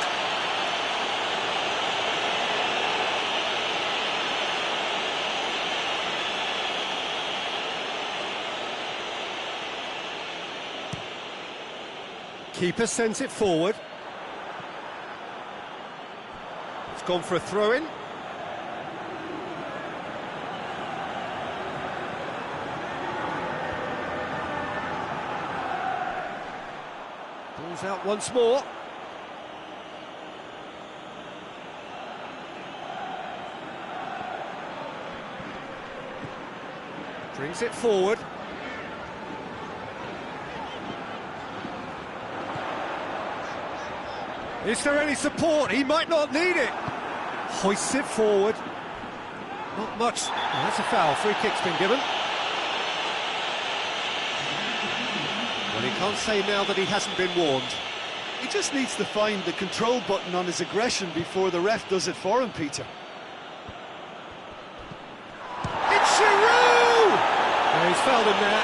S1: Keeper sends it forward. It's gone for a throw-in. Ball's out once more. Brings it forward. Is there any support? He might not need it. Hoists it forward. Not much. Oh, that's a foul. Free kick's been given. Well, he can't say now that he hasn't been warned.
S2: He just needs to find the control button on his aggression before the ref does it for him, Peter.
S1: It's Giroud! Oh, he's fouled him there.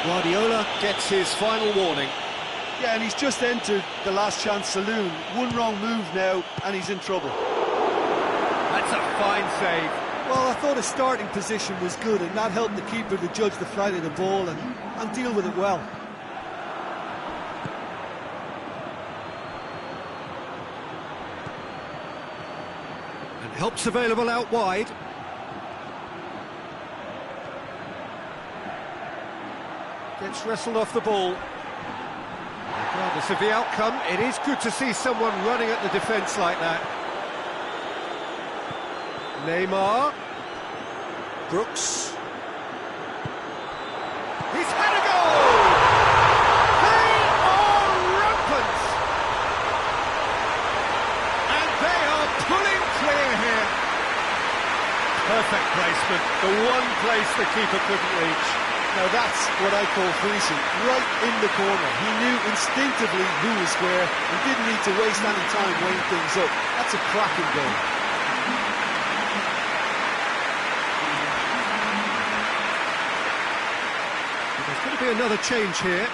S1: Guardiola gets his final warning.
S2: Yeah, and he's just entered the last chance saloon. One wrong move now, and he's in trouble.
S1: That's a fine save.
S2: Well, I thought his starting position was good, and that helped the keeper to judge the flight of the ball and deal with it well.
S1: And help's available out wide. Gets wrestled off the ball. Regardless of the outcome, it is good to see someone running at the defence like that. Neymar. Brooks. He's had a goal! They are rampant! And they are pulling clear here. Perfect placement, the one place the keeper couldn't reach.
S2: Now that's what I call finishing, right in the corner. He knew instinctively who was where and didn't need to waste any time weighing things up. That's a cracking goal.
S1: There's going to be another change here.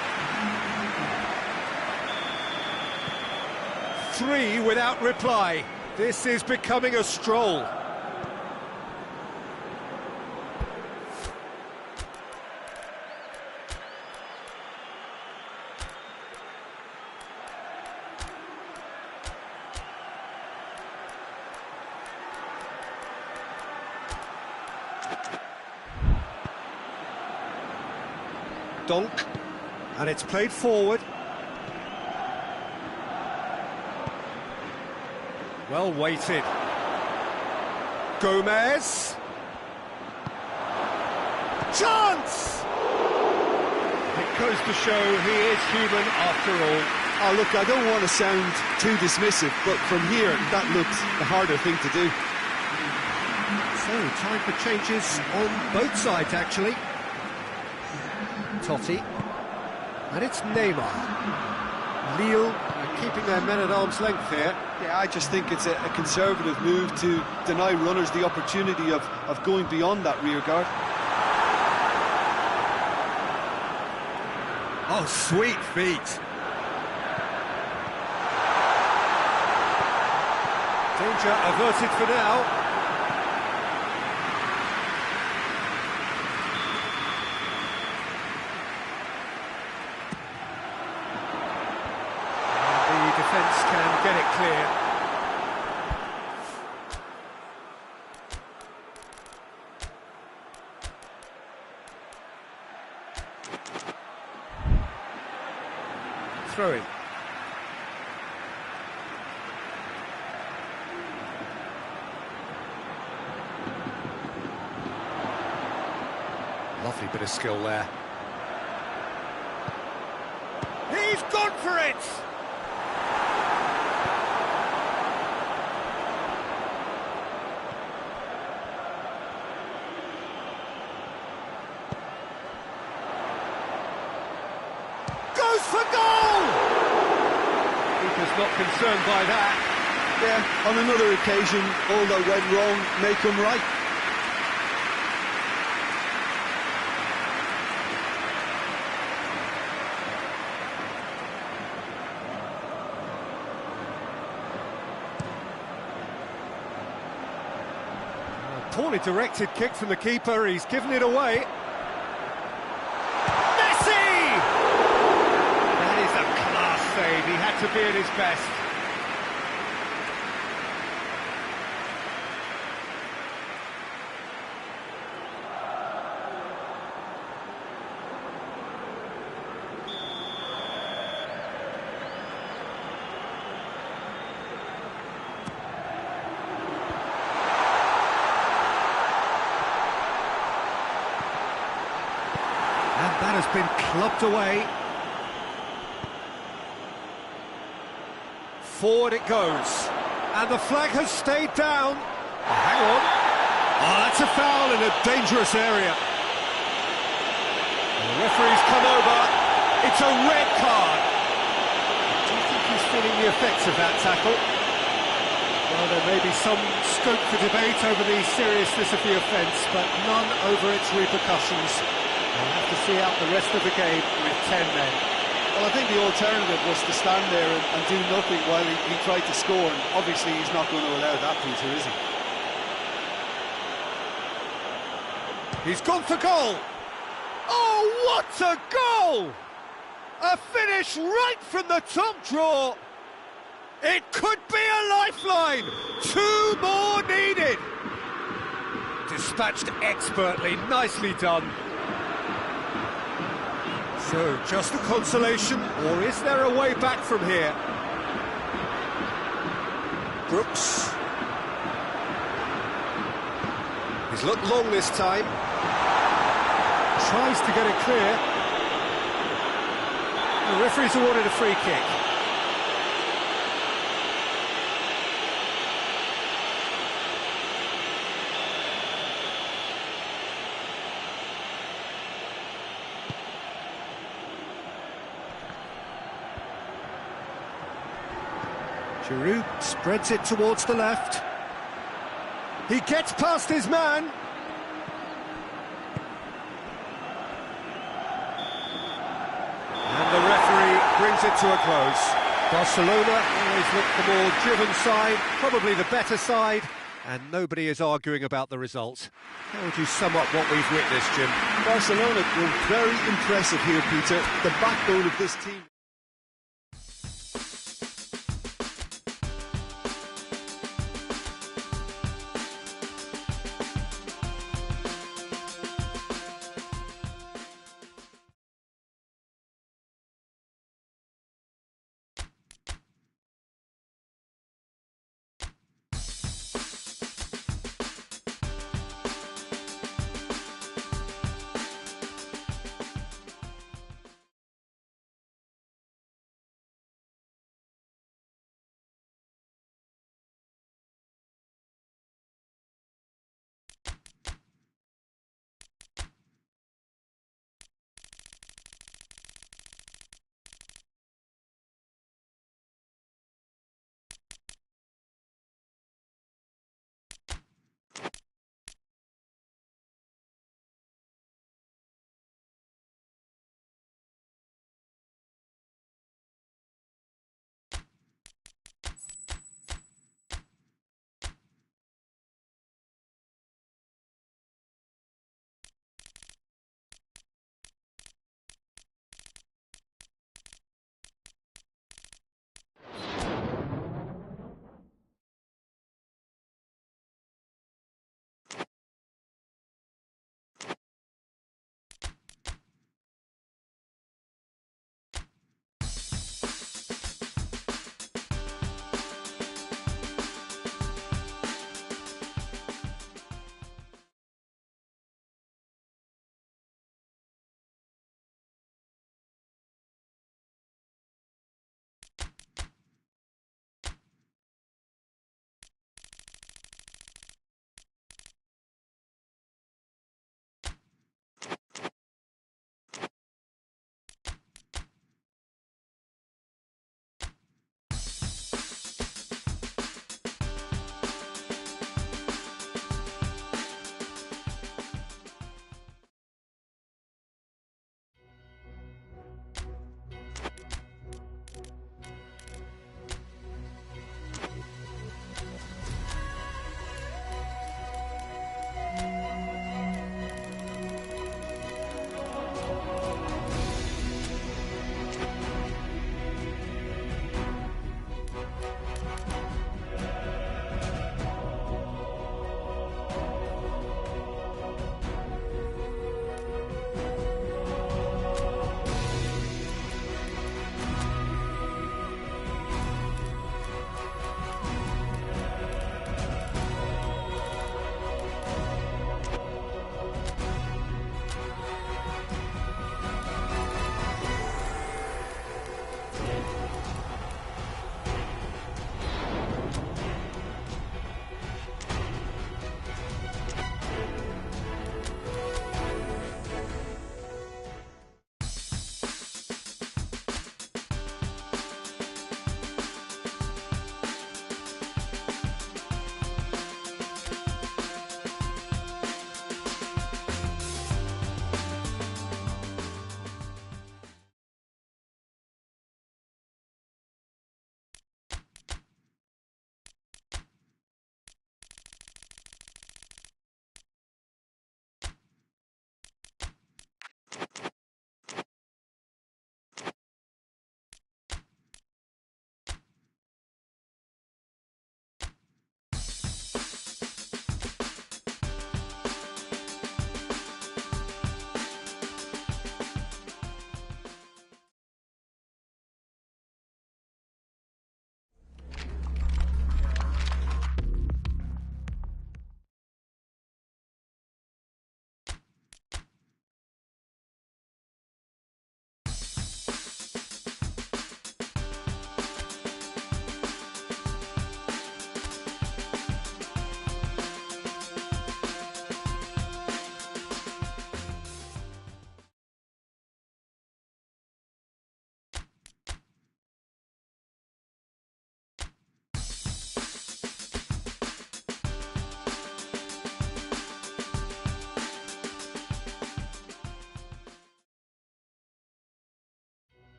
S1: 3 without reply. This is becoming a stroll. Donk, and it's played forward. Well weighted. Gomez. Chance! It goes to show he is human after all.
S2: Oh, look, I don't want to sound too dismissive, but from here, that looks the harder thing to do.
S1: So, time for changes on both sides, actually. Totti, and it's Neymar. Lille are keeping their men at arm's length here.
S2: Yeah, I just think it's a conservative move to deny runners the opportunity of going beyond that rear guard.
S1: Oh, sweet feet. Danger averted for now. Defence can get it clear. Throw it. Lovely bit of skill there. He's gone for it! goes for goal! Keeper's not concerned by that.
S2: Yeah, on another occasion, all that went wrong may come right.
S1: Poorly directed kick from the keeper, he's given it away. Messi! That is a class save, he had to be at his best. And that has been clubbed away. Forward it goes. And the flag has stayed down. Oh, hang on. Oh, that's a foul in a dangerous area. The referee's come over. It's a red card. Do you think he's feeling the effects of that tackle? Well, there may be some scope for debate over the seriousness of the offence, but none over its repercussions. We'll have to see out the rest of the game with 10 men.
S3: Well, I think the alternative was to stand there and do nothing while he tried to score, and obviously he's not going to allow that, Peter, is he?
S1: He's gone for goal! Oh, what a goal! A finish right from the top draw! It could be a lifeline! 2 more needed! Dispatched expertly, nicely done. So, just a consolation, or is there a way back from here? Brooks. He's looked long this time. Tries to get it clear. The referee's awarded a free kick. Giroud spreads it towards the left. He gets past his man. And the referee brings it to a close. Barcelona always look the more driven side, probably the better side, and nobody is arguing about the result. How would you sum up what we've witnessed, Jim?
S2: Barcelona were very impressive here, Peter. The backbone of this team.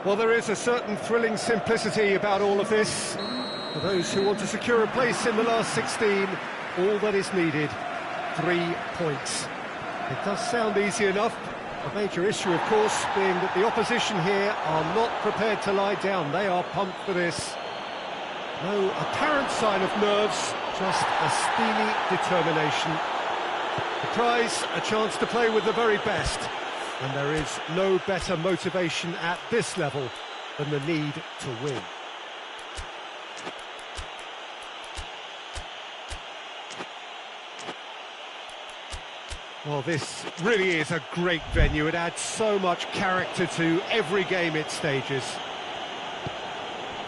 S1: Well, there is a certain thrilling simplicity about all of this. For those who want to secure a place in the last 16, all that is needed, 3 points. It does sound easy enough. A major issue, of course, being that the opposition here are not prepared to lie down. They are pumped for this. No apparent sign of nerves, just a steely determination. The prize, a chance to play with the very best. And there is no better motivation at this level than the need to win. Well, this really is a great venue. It adds so much character to every game it stages.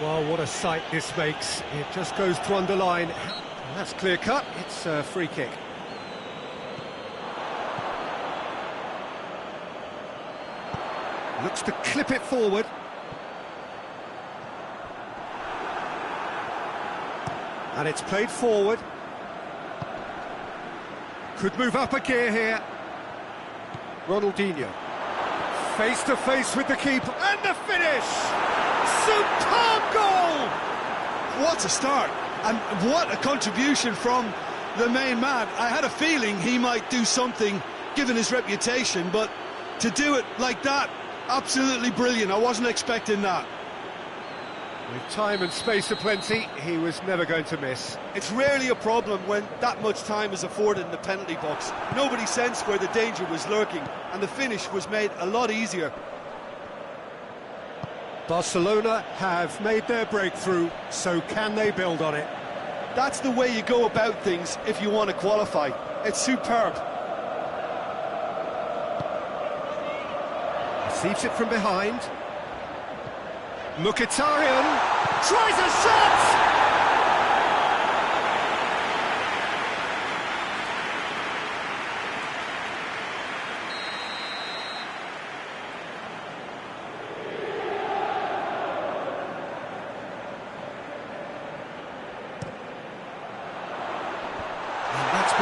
S1: Well, what a sight this makes. It just goes to underline. That's clear cut. It's a free kick. Looks to clip it forward. And it's played forward. Could move up a gear here. Ronaldinho. Face to face with the keeper. And the finish! Superb goal!
S2: What a start, and what a contribution from the main man. I had a feeling he might do something, given his reputation, but to do it like that, absolutely brilliant. I wasn't expecting that.
S1: With time and space aplenty, he was never going to miss.
S3: It's rarely a problem when that much time is afforded in the penalty box. Nobody sensed where the danger was lurking, and the finish was made a lot easier.
S1: Barcelona have made their breakthrough, so can they build on it?
S3: That's the way you go about things if you want to qualify. It's superb.
S1: Receives it from behind. Mkhitaryan tries a shot!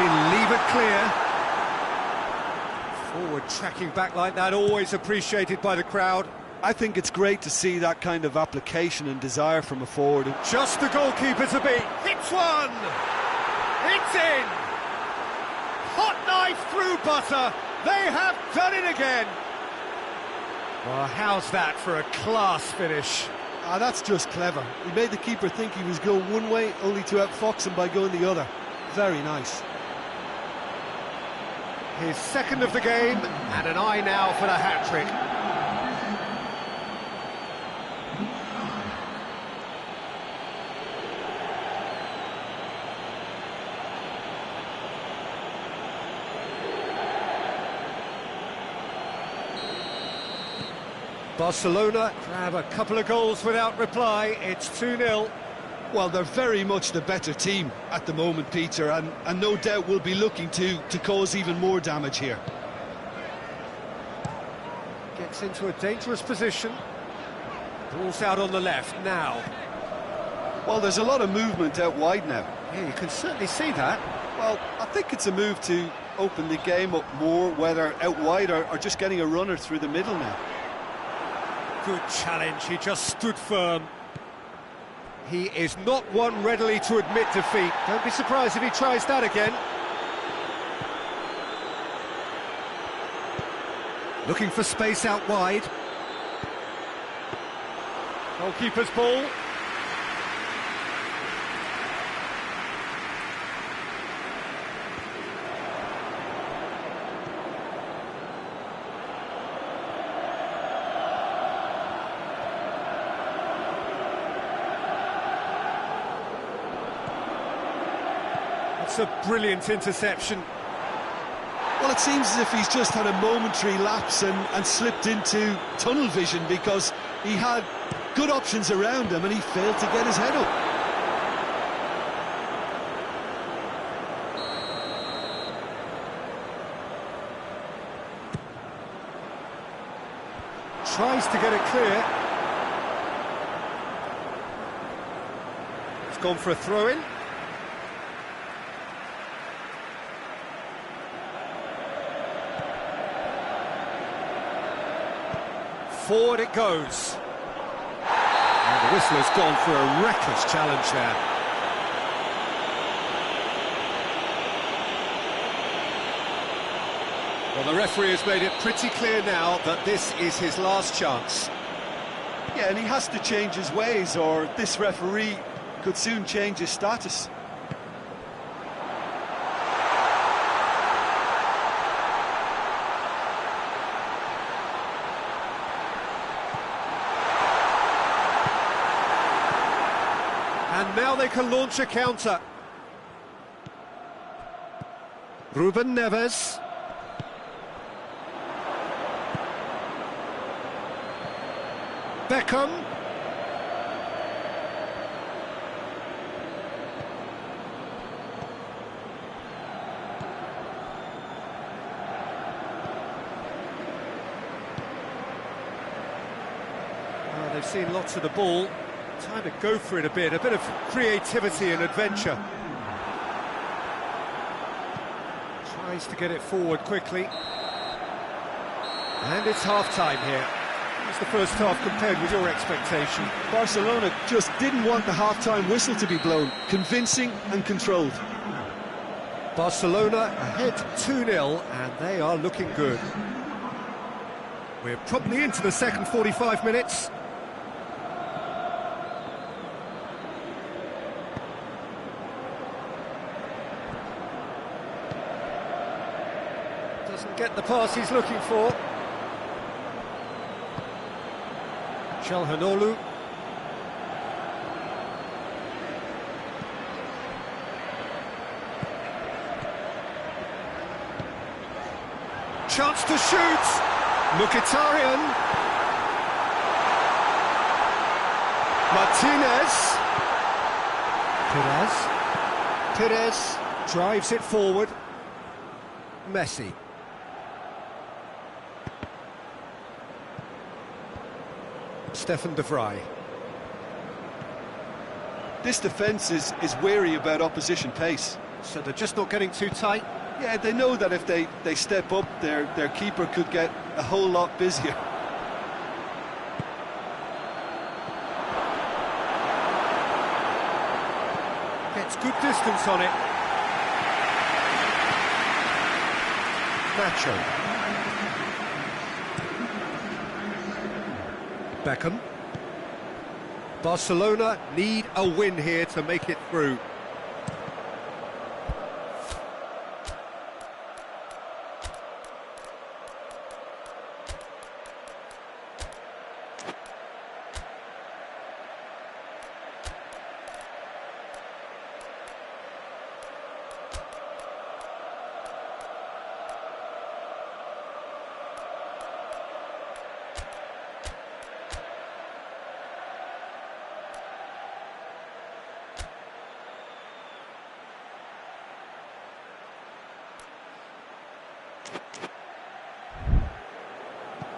S1: Leave it clear. Forward tracking back like that, always appreciated by the crowd.
S3: I think it's great to see that kind of application and desire from a forward.
S1: Just the goalkeeper to beat. Hits one! It's in! Hot knife through butter. They have done it again. Well, how's that for a class finish?
S3: That's just clever. He made the keeper think he was going one way, only to outfox him by going the other. Very nice.
S1: His second of the game, and an eye now for the hat-trick. Barcelona grab a couple of goals without reply. It's 2-0.
S2: Well, they're very much the better team at the moment, Peter, and no doubt will be looking to cause even more damage here.
S1: Gets into a dangerous position. Ball's out on the left now.
S2: Well, there's a lot of movement out wide now.
S1: Yeah, you can certainly see that.
S3: Well, I think it's a move to open the game up more, whether out wide or just getting a runner through the middle now.
S1: Good challenge, he just stood firm. He is not one readily to admit defeat. Don't be surprised if he tries that again. Looking for space out wide. Goalkeeper's ball. It's a brilliant interception.
S2: Well, it seems as if he's just had a momentary lapse and slipped into tunnel vision, because he had good options around him and he failed to get his head up.
S1: Tries to get it clear. It's gone for a throw-in. Forward it goes. whistle has gone for a reckless challenge there. Well, the referee has made it pretty clear now that this is his last chance.
S2: Yeah, and he has to change his ways, or this referee could soon change his status.
S1: And now they can launch a counter. Ruben Neves. Beckham. Oh, they've seen lots of the ball. Time to go for it a bit of creativity and adventure. Tries to get it forward quickly. And it's half-time here. How's the first half compared with your expectation?
S2: Barcelona just didn't want the half-time whistle to be blown. Convincing and controlled.
S1: Barcelona ahead 2-0, and they are looking good. We're probably into the second 45 minutes. Doesn't get the pass he's looking for. Çalhanoğlu. Chance to shoot. Mkhitaryan. Martinez. Perez drives it forward. Messi. Stefan de Vrij.
S2: This defence is wary about opposition pace.
S1: So they're just not getting too tight.
S2: Yeah, they know that if they step up, their keeper could get a whole lot busier.
S1: Gets good distance on it. Nacho. Beckham. Barcelona need a win here to make it through.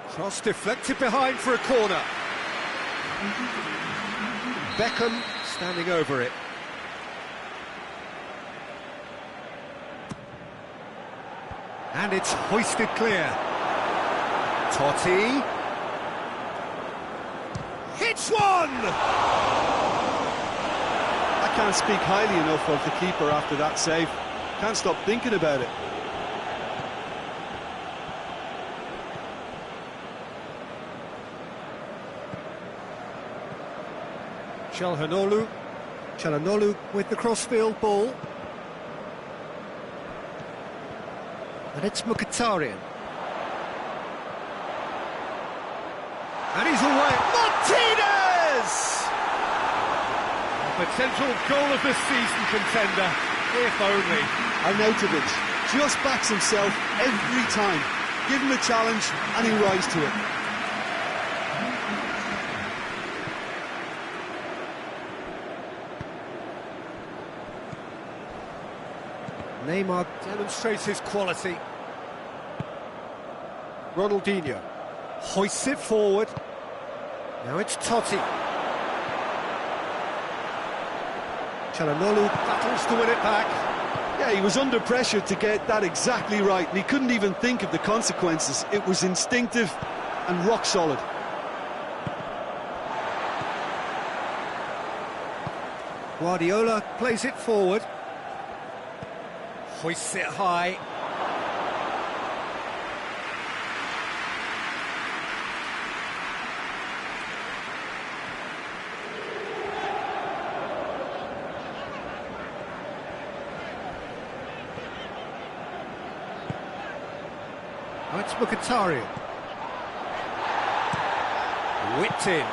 S1: Cross deflected behind for a corner. Beckham standing over it. And it's hoisted clear. Totti. Hits one!
S2: I can't speak highly enough of the keeper after that save. Can't stop thinking about it.
S1: Çalhanoğlu with the crossfield ball. And it's Mkhitaryan. And he's away. Martinez! A potential goal of the season contender, if only.
S2: Arnautovic just backs himself every time. Give him a challenge and he rises to it.
S1: Neymar demonstrates his quality. Ronaldinho hoists it forward. Now it's Totti. Çalhanoğlu battles to win it back.
S2: Yeah, he was under pressure to get that exactly right, and he couldn't even think of the consequences. It was instinctive and rock solid.
S1: Guardiola plays it forward. Hoists it high. Oh, it's Mkhitaryan. Whipped in.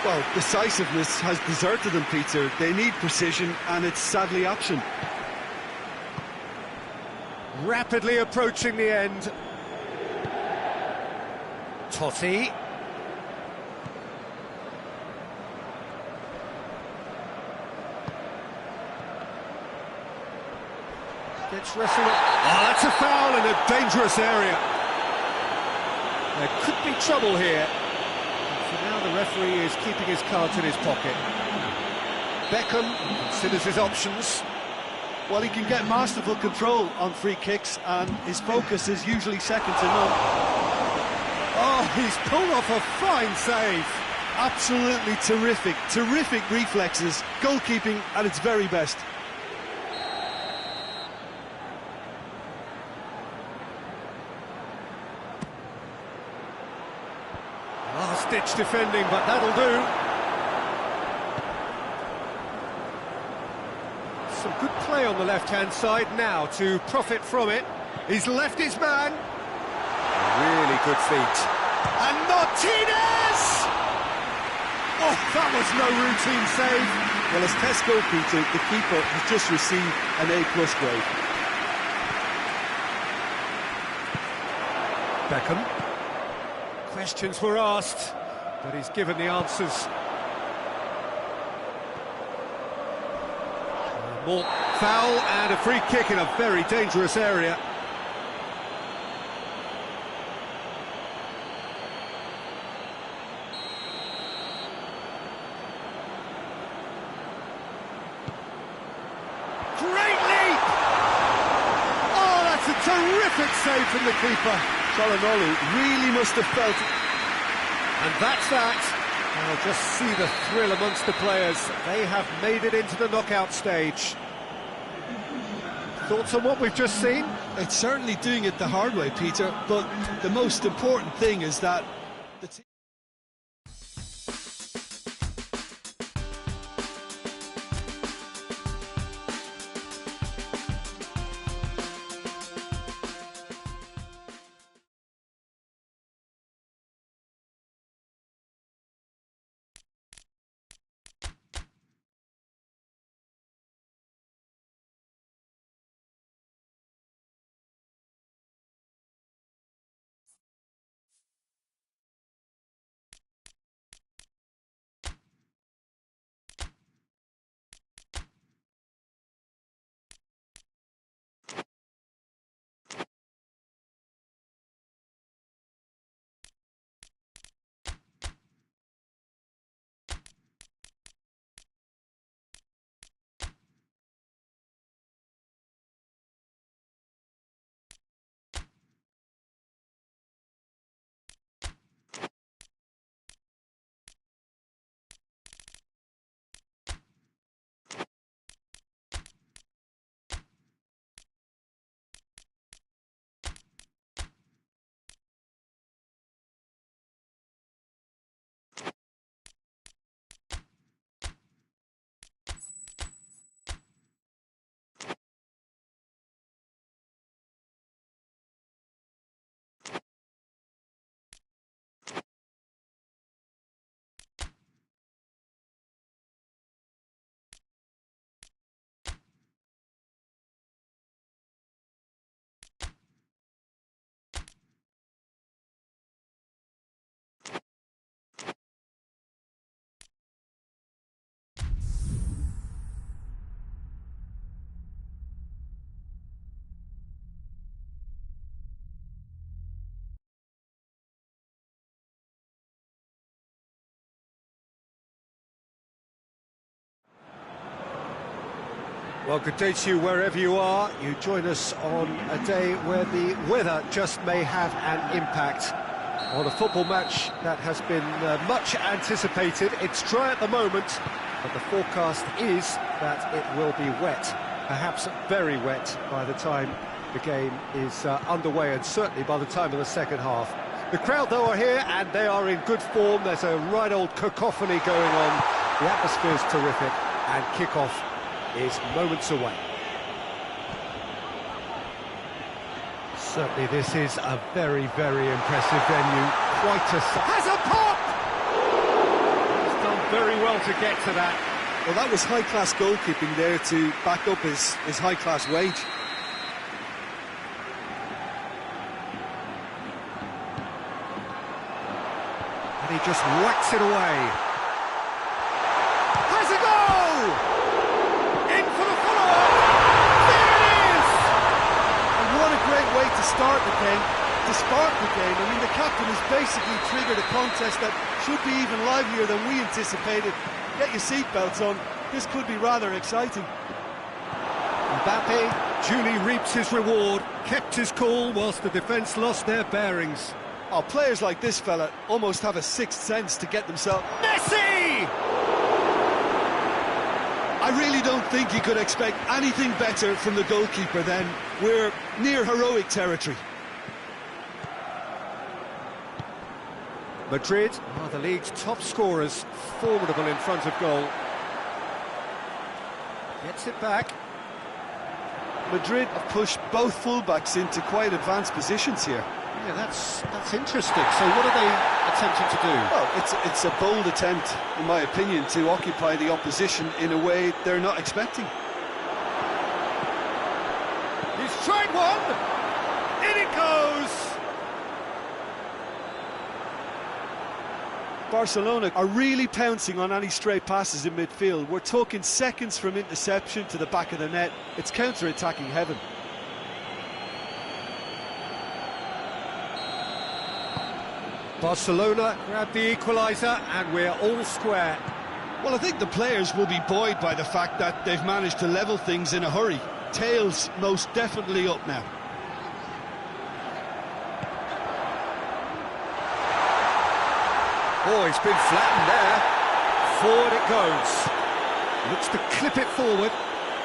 S2: Well, decisiveness has deserted them, Peter. They need precision, and it's sadly absent.
S1: Rapidly approaching the end. Totti. Gets wrestled. Oh, that's a foul in a dangerous area. There could be trouble here. For now, the referee is keeping his cards in his pocket. Beckham considers his options.
S3: Well, he can get masterful control on free kicks, and his focus is usually second to none.
S1: Oh, he's pulled off a fine save.
S2: Absolutely terrific reflexes, goalkeeping at its very best.
S1: Last-ditch defending, but that'll do. Some good play on the left-hand side now to profit from it. He's left his man. Really good feet. And Martinez! Oh, that was no routine save.
S2: Well, as test goalkeeper, the keeper has just received an A+ grade.
S1: Beckham. Questions were asked, but he's given the answers. More foul and a free kick in a very dangerous area. Great leap! Oh, that's a terrific save from the keeper.
S2: Çalhanoğlu really must have felt it.
S1: And that's that. Now just see the thrill amongst the players. They have made it into the knockout stage. Thoughts on what we've just seen?
S2: It's certainly doing it the hard way, Peter, but the most important thing is that the team...
S1: Well, good day to you wherever you are. You join us on a day where the weather just may have an impact on a football match that has been much anticipated. It's dry at the moment, but the forecast is that it will be wet, perhaps very wet by the time the game is underway, and certainly by the time of the second half. The crowd, though, are here, and they are in good form. There's a right old cacophony going on. The atmosphere's terrific, and kick-off is moments away. Certainly this is a very, very impressive venue. Quite a... Has a pop! He's done very well to get to that.
S2: Well, that was high-class goalkeeping there to back up his high-class wage.
S1: And he just whacks it away. Has a goal! In for the follow-up! There it is!
S3: And what a great way to start the game, to spark the game. I mean, the captain has basically triggered a contest that should be even livelier than we anticipated. Get your seatbelts on, this could be rather exciting.
S1: Mbappe duly reaps his reward, kept his cool whilst the defence lost their bearings.
S3: Oh, players like this fella almost have a sixth sense to get themselves...
S1: Messi!
S2: I really don't think you could expect anything better from the goalkeeper then. We're near heroic territory.
S1: Madrid are the league's top scorers, formidable in front of goal. Gets it back.
S2: Madrid have pushed both fullbacks into quite advanced positions here.
S1: Yeah, that's interesting. So what are they attempting to do?
S2: Well, it's a bold attempt, in my opinion, to occupy the opposition in a way they're not expecting.
S1: He's tried one! In it goes!
S2: Barcelona are really pouncing on any stray passes in midfield. We're talking seconds from interception to the back of the net. It's counter-attacking heaven.
S1: Barcelona grab the equaliser, and we're all square.
S2: Well, I think the players will be buoyed by the fact that they've managed to level things in a hurry. Tails most definitely up now.
S1: Oh, he's been flattened there. Forward it goes. Looks to clip it forward.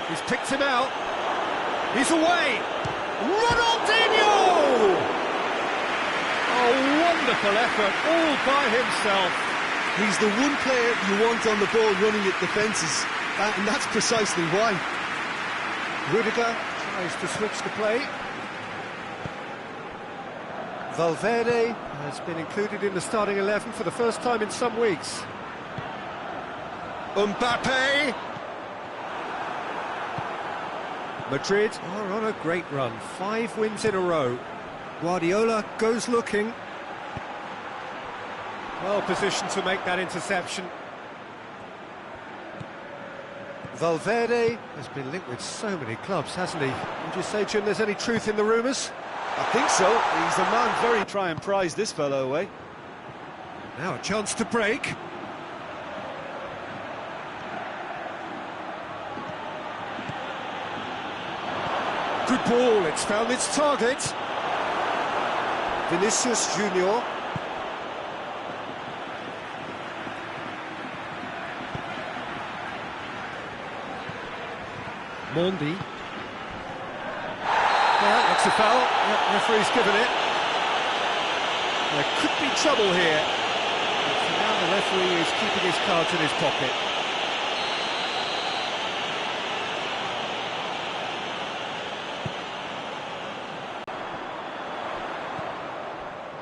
S1: He's picked him out. He's away. Ronaldinho! A wonderful effort, all by himself.
S2: He's the one player you want on the ball running at defences, and that's precisely why.
S1: Rudiger tries to switch the play. Valverde has been included in the starting 11 for the first time in some weeks. Mbappe! Madrid are on a great run, 5 wins in a row. Guardiola goes looking. Well positioned to make that interception. Valverde has been linked with so many clubs, hasn't he? Would you say, Jim, there's any truth in the rumours?
S2: I think so. He's a man very try and prize this fellow away.
S1: Now a chance to break. Good ball, it's found its target. Vinicius Junior. Mondi. Well, that's a foul. The referee's given it. There could be trouble here. But for now, the referee is keeping his cards in his pocket.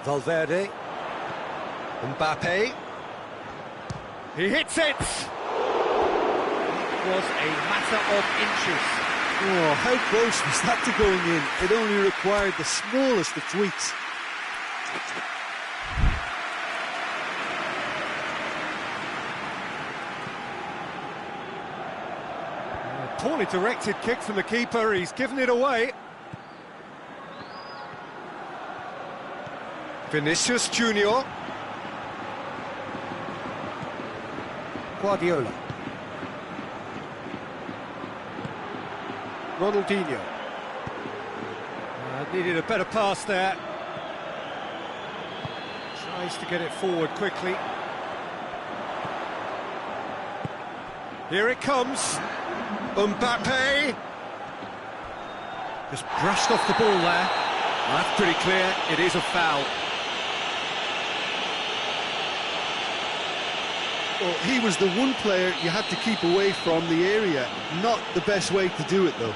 S1: Valverde. Mbappe. He hits it! It was a matter of inches.
S2: Oh, how close was that to going in? It only required the smallest of tweaks.
S1: A poorly directed kick from the keeper, he's given it away. Vinicius Junior. Guardiola. Ronaldinho. Needed a better pass there. Tries to get it forward quickly. Here it comes. Mbappe. Just brushed off the ball there. Well, that's pretty clear. It is a foul.
S2: Well, he was the one player you had to keep away from the area. Not the best way to do it, though.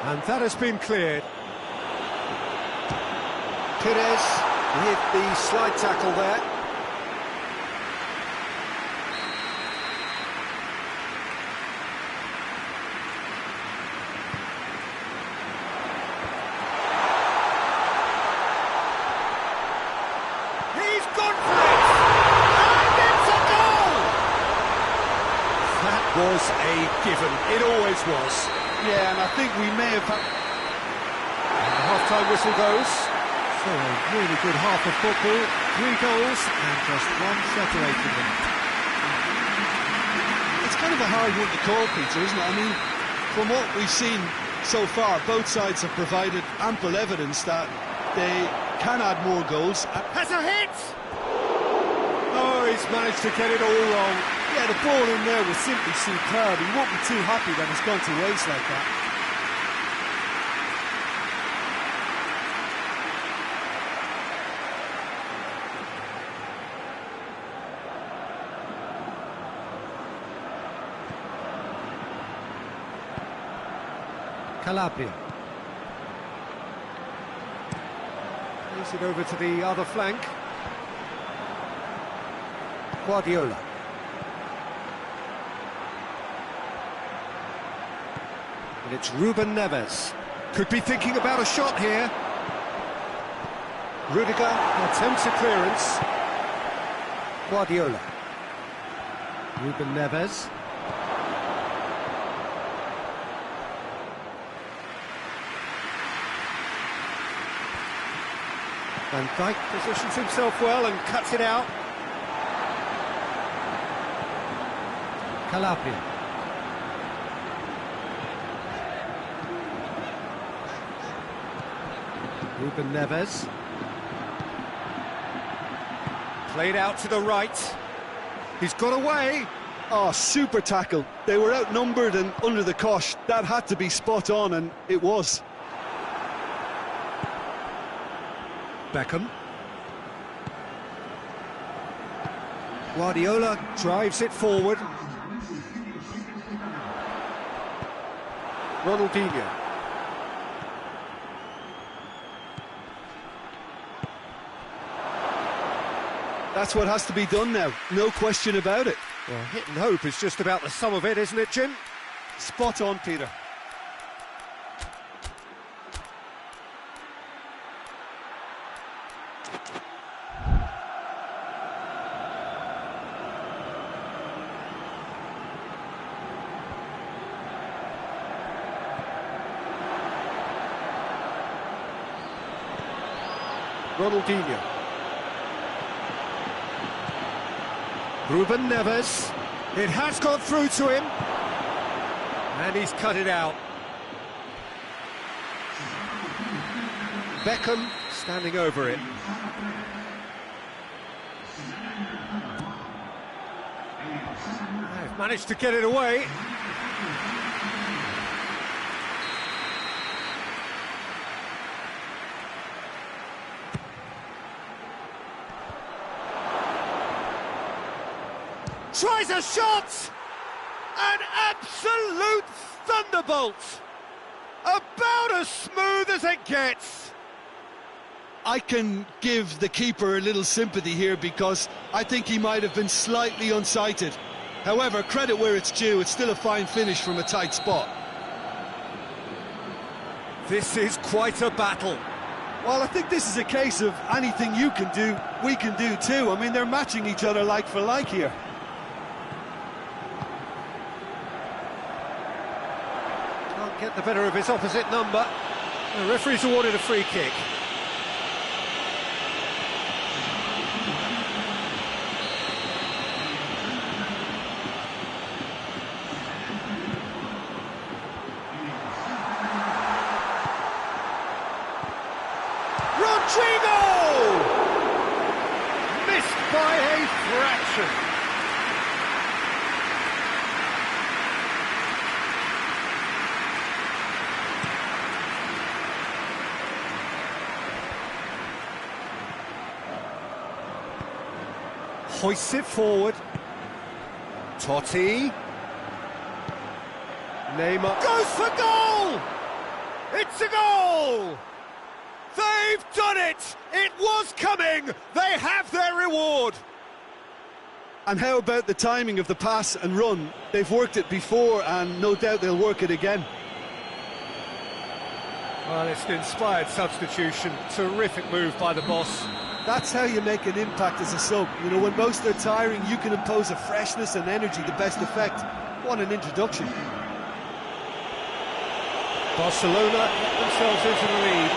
S1: And that has been cleared.
S4: Perez hit the slide tackle there.
S1: He's gone for it! And it's a goal! That was a given. It always was.
S2: Yeah, and I think we may have...
S1: And the half-time whistle goes. So a really good half of football. 3 goals and just one separating them.
S2: It's kind of a hard one to call, Peter, isn't it? I mean, from what we've seen so far, both sides have provided ample evidence that they can add more goals.
S1: Has a hit! Oh, he's managed to get it all wrong.
S3: Yeah, the ball in there was simply superb. He won't be too happy that it's gone to waste like that.
S1: Calabria. Plays it over to the other flank. Guardiola. And it's Ruben Neves. Could be thinking about a shot here. Rudiger attempts a clearance. Guardiola. Ruben Neves. Van Dijk positions himself well and cuts it out. Calabria. Ruben Neves. Played out to the right. He's got away.
S2: Oh, super tackle. They were outnumbered and under the cosh. That had to be spot on, and it was.
S1: Beckham. Guardiola drives it forward. Ronaldinho.
S2: That's what has to be done now, no question about it.
S1: Well, hit and hope is just about the sum of it, isn't it, Jim?
S2: Spot on, Peter.
S1: Ronaldinho. Ruben Neves. It has got through to him. And he's cut it out. Beckham standing over it. They've managed to get it away. Tries a shot! An absolute thunderbolt! About as smooth as it gets!
S2: I can give the keeper a little sympathy here because I think he might have been slightly unsighted. However, credit where it's due, it's still a fine finish from a tight spot.
S1: This is quite a battle.
S3: Well, I think this is a case of anything you can do, we can do too. I mean, they're matching each other like for like here.
S1: Can't get the better of his opposite number. The referee's awarded a free kick. Rodrigo! Missed by a fraction. hoists it forward. Totti. Neymar goes for goal! It's a goal! They've done it! It was coming! They have their reward!
S2: And how about the timing of the pass and run? They've worked it before, and no doubt they'll work it again.
S1: Well, it's an inspired substitution. Terrific move by the boss.
S3: That's how you make an impact as a sub. You know, when most are tiring, you can impose a freshness and energy, the best effect. What an introduction.
S1: Barcelona get themselves into the lead.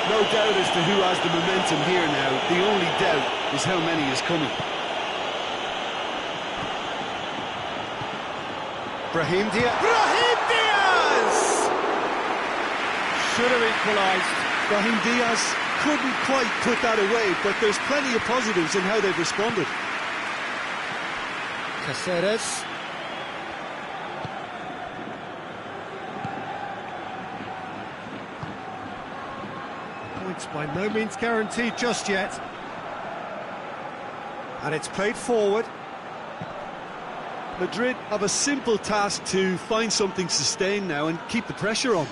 S2: No doubt as to who has the momentum here now. The only doubt is how many is coming.
S1: Brahim Diaz! Should have equalised.
S2: Brahim Diaz couldn't quite put that away, but there's plenty of positives in how they've responded.
S1: Caceres. Points by no means guaranteed just yet. And it's played forward.
S2: Madrid have a simple task to find something sustained now and keep the pressure on.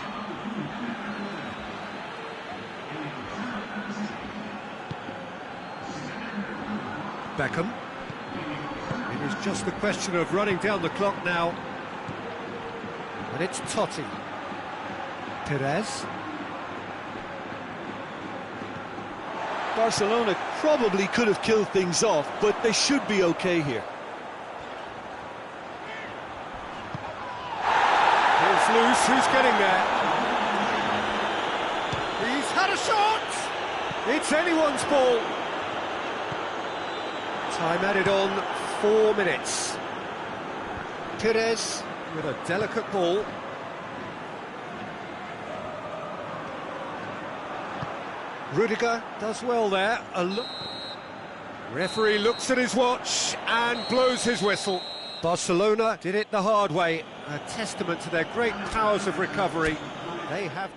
S1: Beckham. It is just a question of running down the clock now. And it's Totti. Perez.
S2: Barcelona probably could have killed things off, but they should be okay here.
S1: Here's loose, who's getting there? He's had a shot! It's anyone's ball. Time added on, 4 minutes. Perez with a delicate ball. Rudiger does well there. Referee looks at his watch and blows his whistle. Barcelona did it the hard way. A testament to their great powers of recovery. They have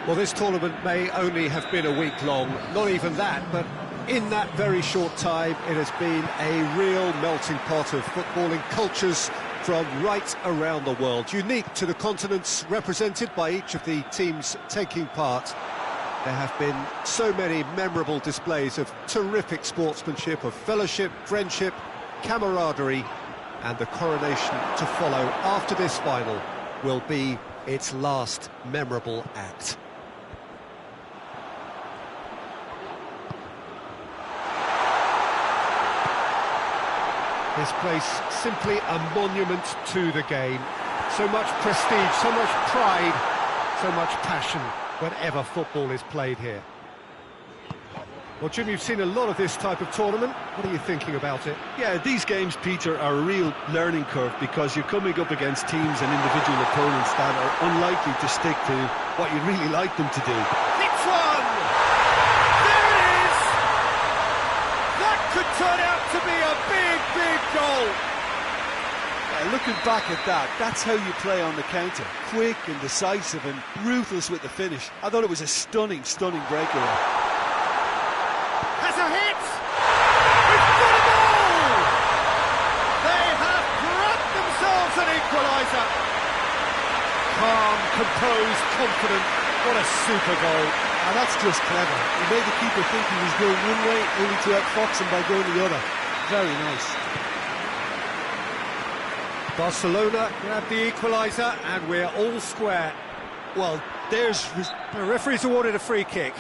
S1: Well, this tournament may only have been a week long, not even that, but in that very short time, it has been a real melting pot of footballing cultures from right around the world, unique to the continents represented by each of the teams taking part. There have been so many memorable displays of terrific sportsmanship, of fellowship, friendship, camaraderie, and the coronation to follow after this final will be its last memorable act. This place simply a monument to the game. So much prestige, so much pride, so much passion whenever football is played here. Well, Jim, you've seen a lot of this type of tournament. What are you thinking about it?
S2: Yeah, these games, Peter, are a real learning curve because you're coming up against teams and individual opponents that are unlikely to stick to what you'd really like them to do.
S3: Hits one! There it is! That could turn out to be a big, big goal! Looking back at that, that's how you play on the counter. Quick and decisive and ruthless with the finish. I thought it was a stunning, stunning breakaway. Has a hit! It's got a goal! They have grabbed themselves an equaliser.
S1: Calm, composed, confident. What a super goal.
S3: And that's just clever. He made the keeper think he was going one way, only to outfox him by going the other. Very nice.
S1: Barcelona grab the equaliser, and we're all square.
S3: Well, there's...
S1: The referee's awarded a free kick.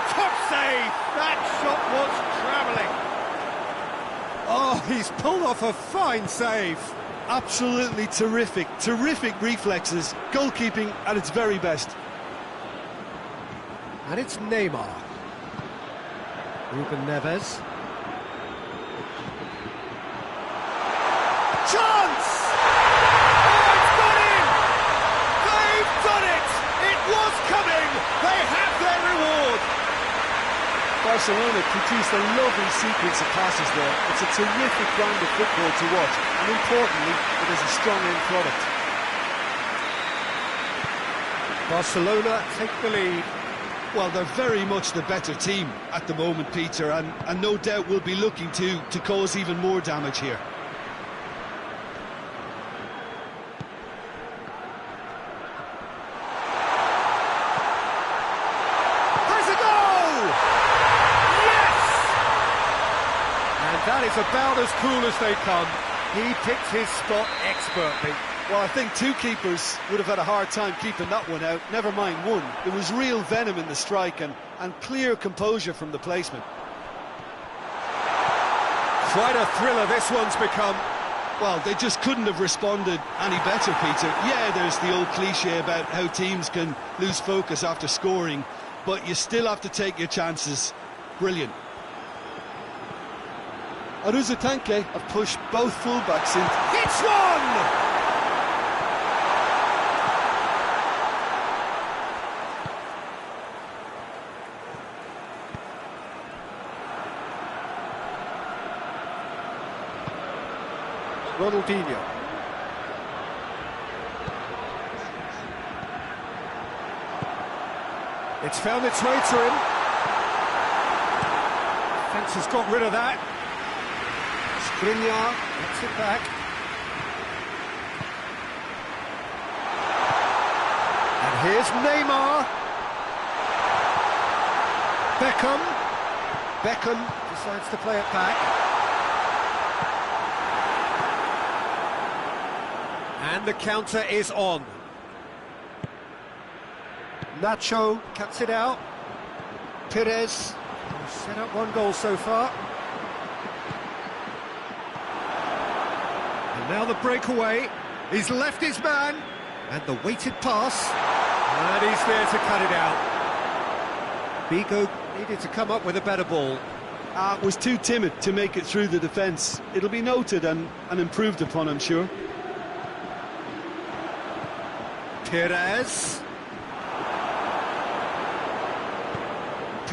S3: Top save! That shot was travelling.
S1: Oh, he's pulled off a fine save.
S2: Absolutely terrific, terrific reflexes, goalkeeping at its very best.
S1: And it's Neymar. Ruben Neves.
S3: Chance! Oh, it's got in! They've done it! It was coming! They have their reward! Barcelona produced a lovely sequence of passes there. It's a terrific brand of football to watch, and importantly, it is a strong end product.
S1: Barcelona take the lead.
S2: Well, they're very much the better team at the moment, Peter, and no doubt will be looking to cause even more damage here.
S1: That is about as cool as they come. He picked his spot expertly.
S3: Well, I think two keepers would have had a hard time keeping that one out, never mind one. There was real venom in the strike and clear composure from the placement.
S1: Quite a thriller this one's become.
S2: Well, they just couldn't have responded any better, Peter. Yeah, there's the old cliche about how teams can lose focus after scoring, but you still have to take your chances. Brilliant.
S3: Tanke have pushed both fullbacks in. Hits one!
S1: Ronaldinho. It's found its way to him. Defence has got rid of that. Skriniar gets it back. And here's Neymar. Beckham decides to play it back. And the counter is on. Nacho cuts it out. Perez set up one goal so far. And now the breakaway. He's left his man. And the weighted pass. And he's there to cut it out. Bigo needed to come up with a better ball.
S2: Was too timid to make it through the defence. It'll be noted and improved upon, I'm sure.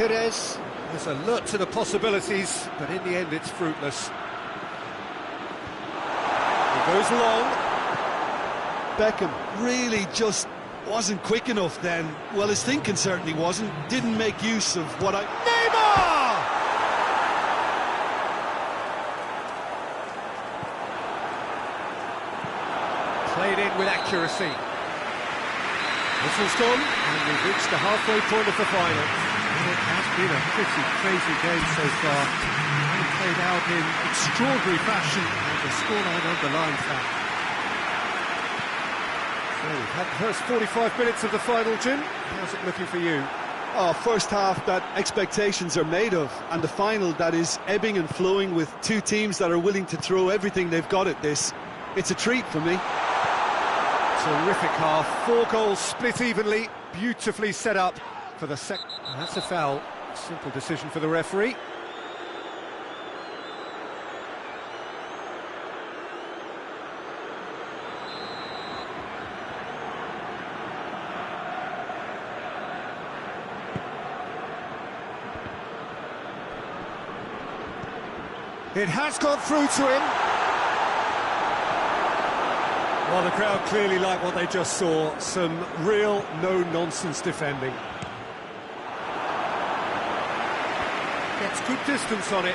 S1: Perez is alert to the possibilities, but in the end it's fruitless. He goes long.
S2: Beckham really just wasn't quick enough then. Well, his thinking certainly wasn't. Didn't make use of what I...
S1: Neymar! Played in with accuracy. Whistle's gone, and we've reached the halfway point of the final.
S5: Well, it has been a pretty crazy game so far. It played out in extraordinary fashion, and the scoreline underlines that.
S1: So we've had the first 45 minutes of the final, Jim. How's it looking for you?
S2: Oh, first half that expectations are made of, and the final that is ebbing and flowing with two teams that are willing to throw everything they've got at this. It's a treat for me.
S1: Terrific half, 4 goals split evenly, beautifully set up for the second. That's a foul, simple decision for the referee. It has gone through to him. Well, the crowd clearly like what they just saw. Some real no-nonsense defending. Gets good distance on it.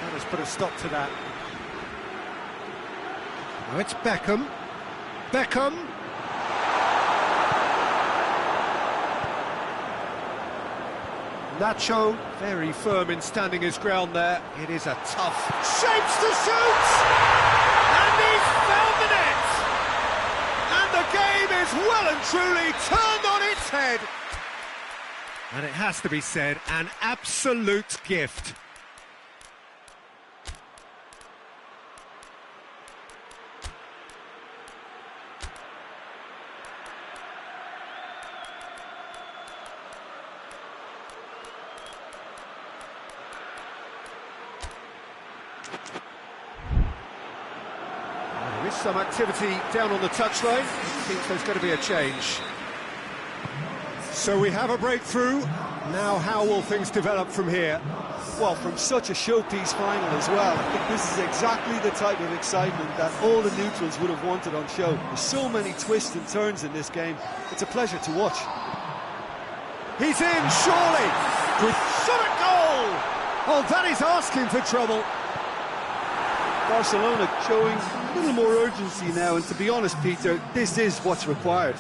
S1: That has put a stop to that. Now it's Beckham. Beckham. Nacho, very firm in standing his ground there. It is a tough... Shapes to shoot! And he's found the net! And the game is well and truly turned on its head. And it has to be said, an absolute gift. There is some activity down on the touchline. It seems there's going to be a change. So we have a breakthrough. Now how will things develop from here?
S2: Well, from such a showpiece final as well, I think this is exactly the type of excitement that all the neutrals would have wanted on show. There's so many twists and turns in this game. It's a pleasure to watch.
S1: He's in, surely! Good shot at goal! Oh, that is asking for trouble.
S2: Barcelona showing a little more urgency now, and to be honest, Peter, this is what's required.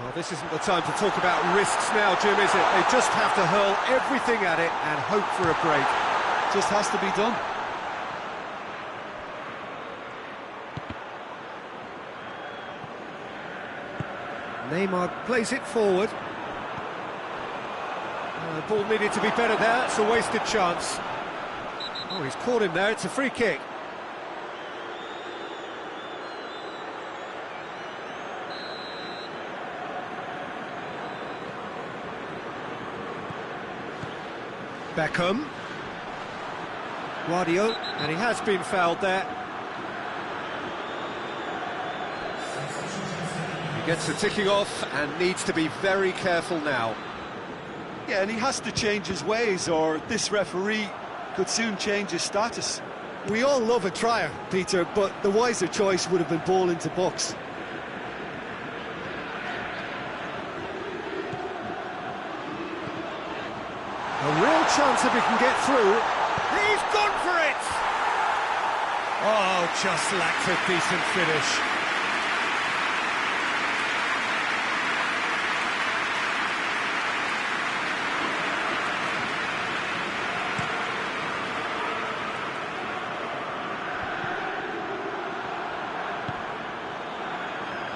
S1: Well, this isn't the time to talk about risks now, Jim, is it? They just have to hurl everything at it and hope for a break.
S2: Just has to be done.
S1: Neymar plays it forward. The ball needed to be better there. It's a wasted chance. Oh, he's caught him there. It's a free kick. Beckham. Guardiola, and he has been fouled there. He gets the ticking off and needs to be very careful now.
S2: Yeah, and he has to change his ways, or this referee could soon change his status. We all love a trier, Peter, but the wiser choice would have been ball into box.
S1: A real chance if he can get through. He's gone for it! Oh, just lacked a decent finish.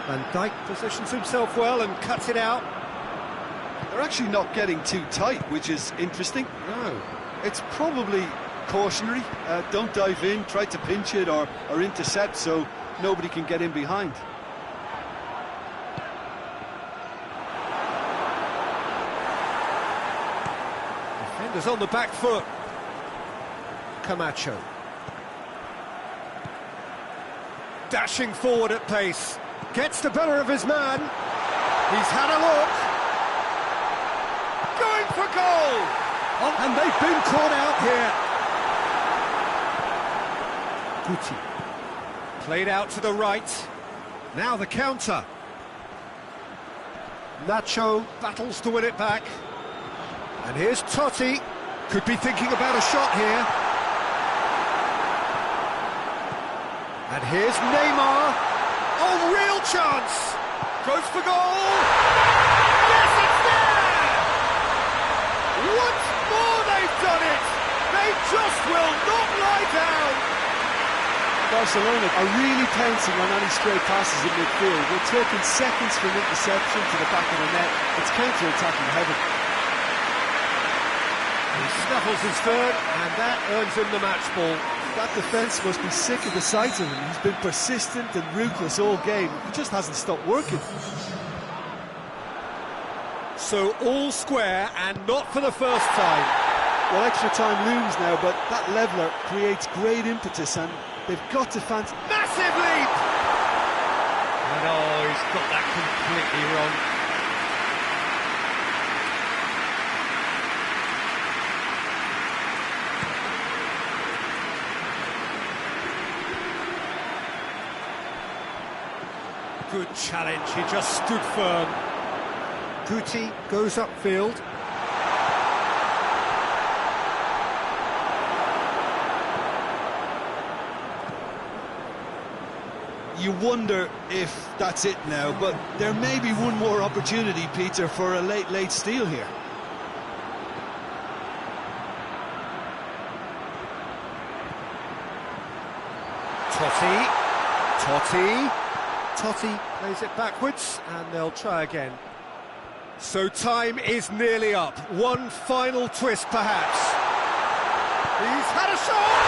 S1: Van Dijk positions himself well and cuts it out.
S2: They're actually not getting too tight, which is interesting.
S1: No.
S2: It's probably cautionary. Don't dive in, try to pinch it or intercept so nobody can get in behind.
S1: Defenders on the back foot. Camacho. Dashing forward at pace. Gets the better of his man. He's had a look. Going for
S3: goal!
S1: Oh, and they've been caught out here. Guti. Played out to the right. Now the counter. Nacho battles to win it back. And here's Totti. Could be thinking about a shot here. And here's Neymar. Oh, real chance! Goes for goal! Yes, it's there! Once more they've done it! They just will not lie down!
S3: Barcelona are really pouncing on any stray passes in midfield. We're talking seconds from interception to the back of the net. It's counter-attacking heaven.
S1: He snuffles his third, and that earns him the match ball.
S3: That defence must be sick of the sight of him. He's been persistent and ruthless all game. He just hasn't stopped working.
S1: So all square, and not for the first time.
S3: Well, extra time looms now, but that leveller creates great impetus, and they've got to fancy...
S1: Massive leap! And oh, he's got that completely wrong. Good challenge, he just stood firm. Guti goes upfield.
S2: You wonder if that's it now, but there may be one more opportunity, Peter, for a late steal here.
S1: Totti plays it backwards, and they'll try again. So time is nearly up. One final twist, perhaps. He's had a shot!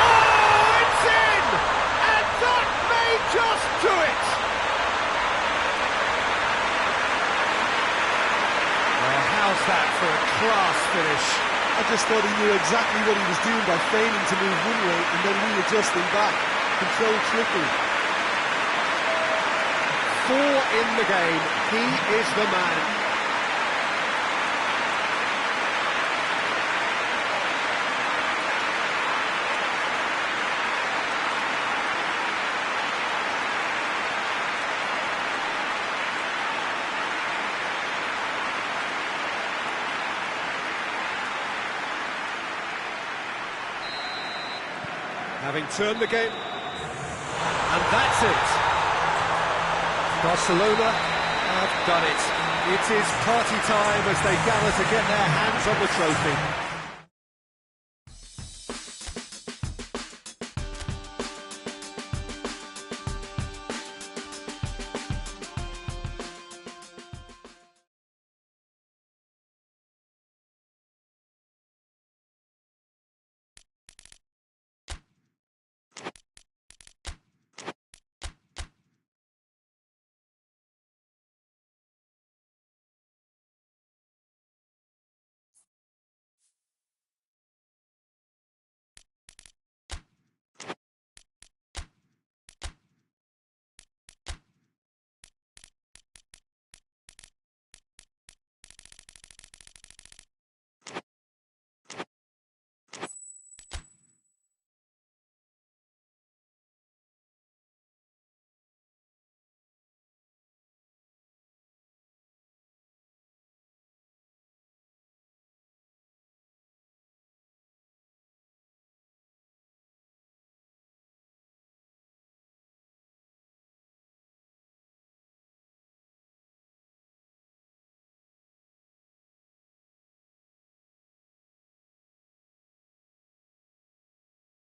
S1: Oh, it's in! And that may just do it! Well, how's that for a class finish?
S3: I just thought he knew exactly what he was doing by feigning to move one way and then readjusting back. Controlled trickery.
S1: 4 in the game. He is the man. Having turned the game, and that's it. Barcelona have done it. It is party time as they gather to get their hands on the trophy.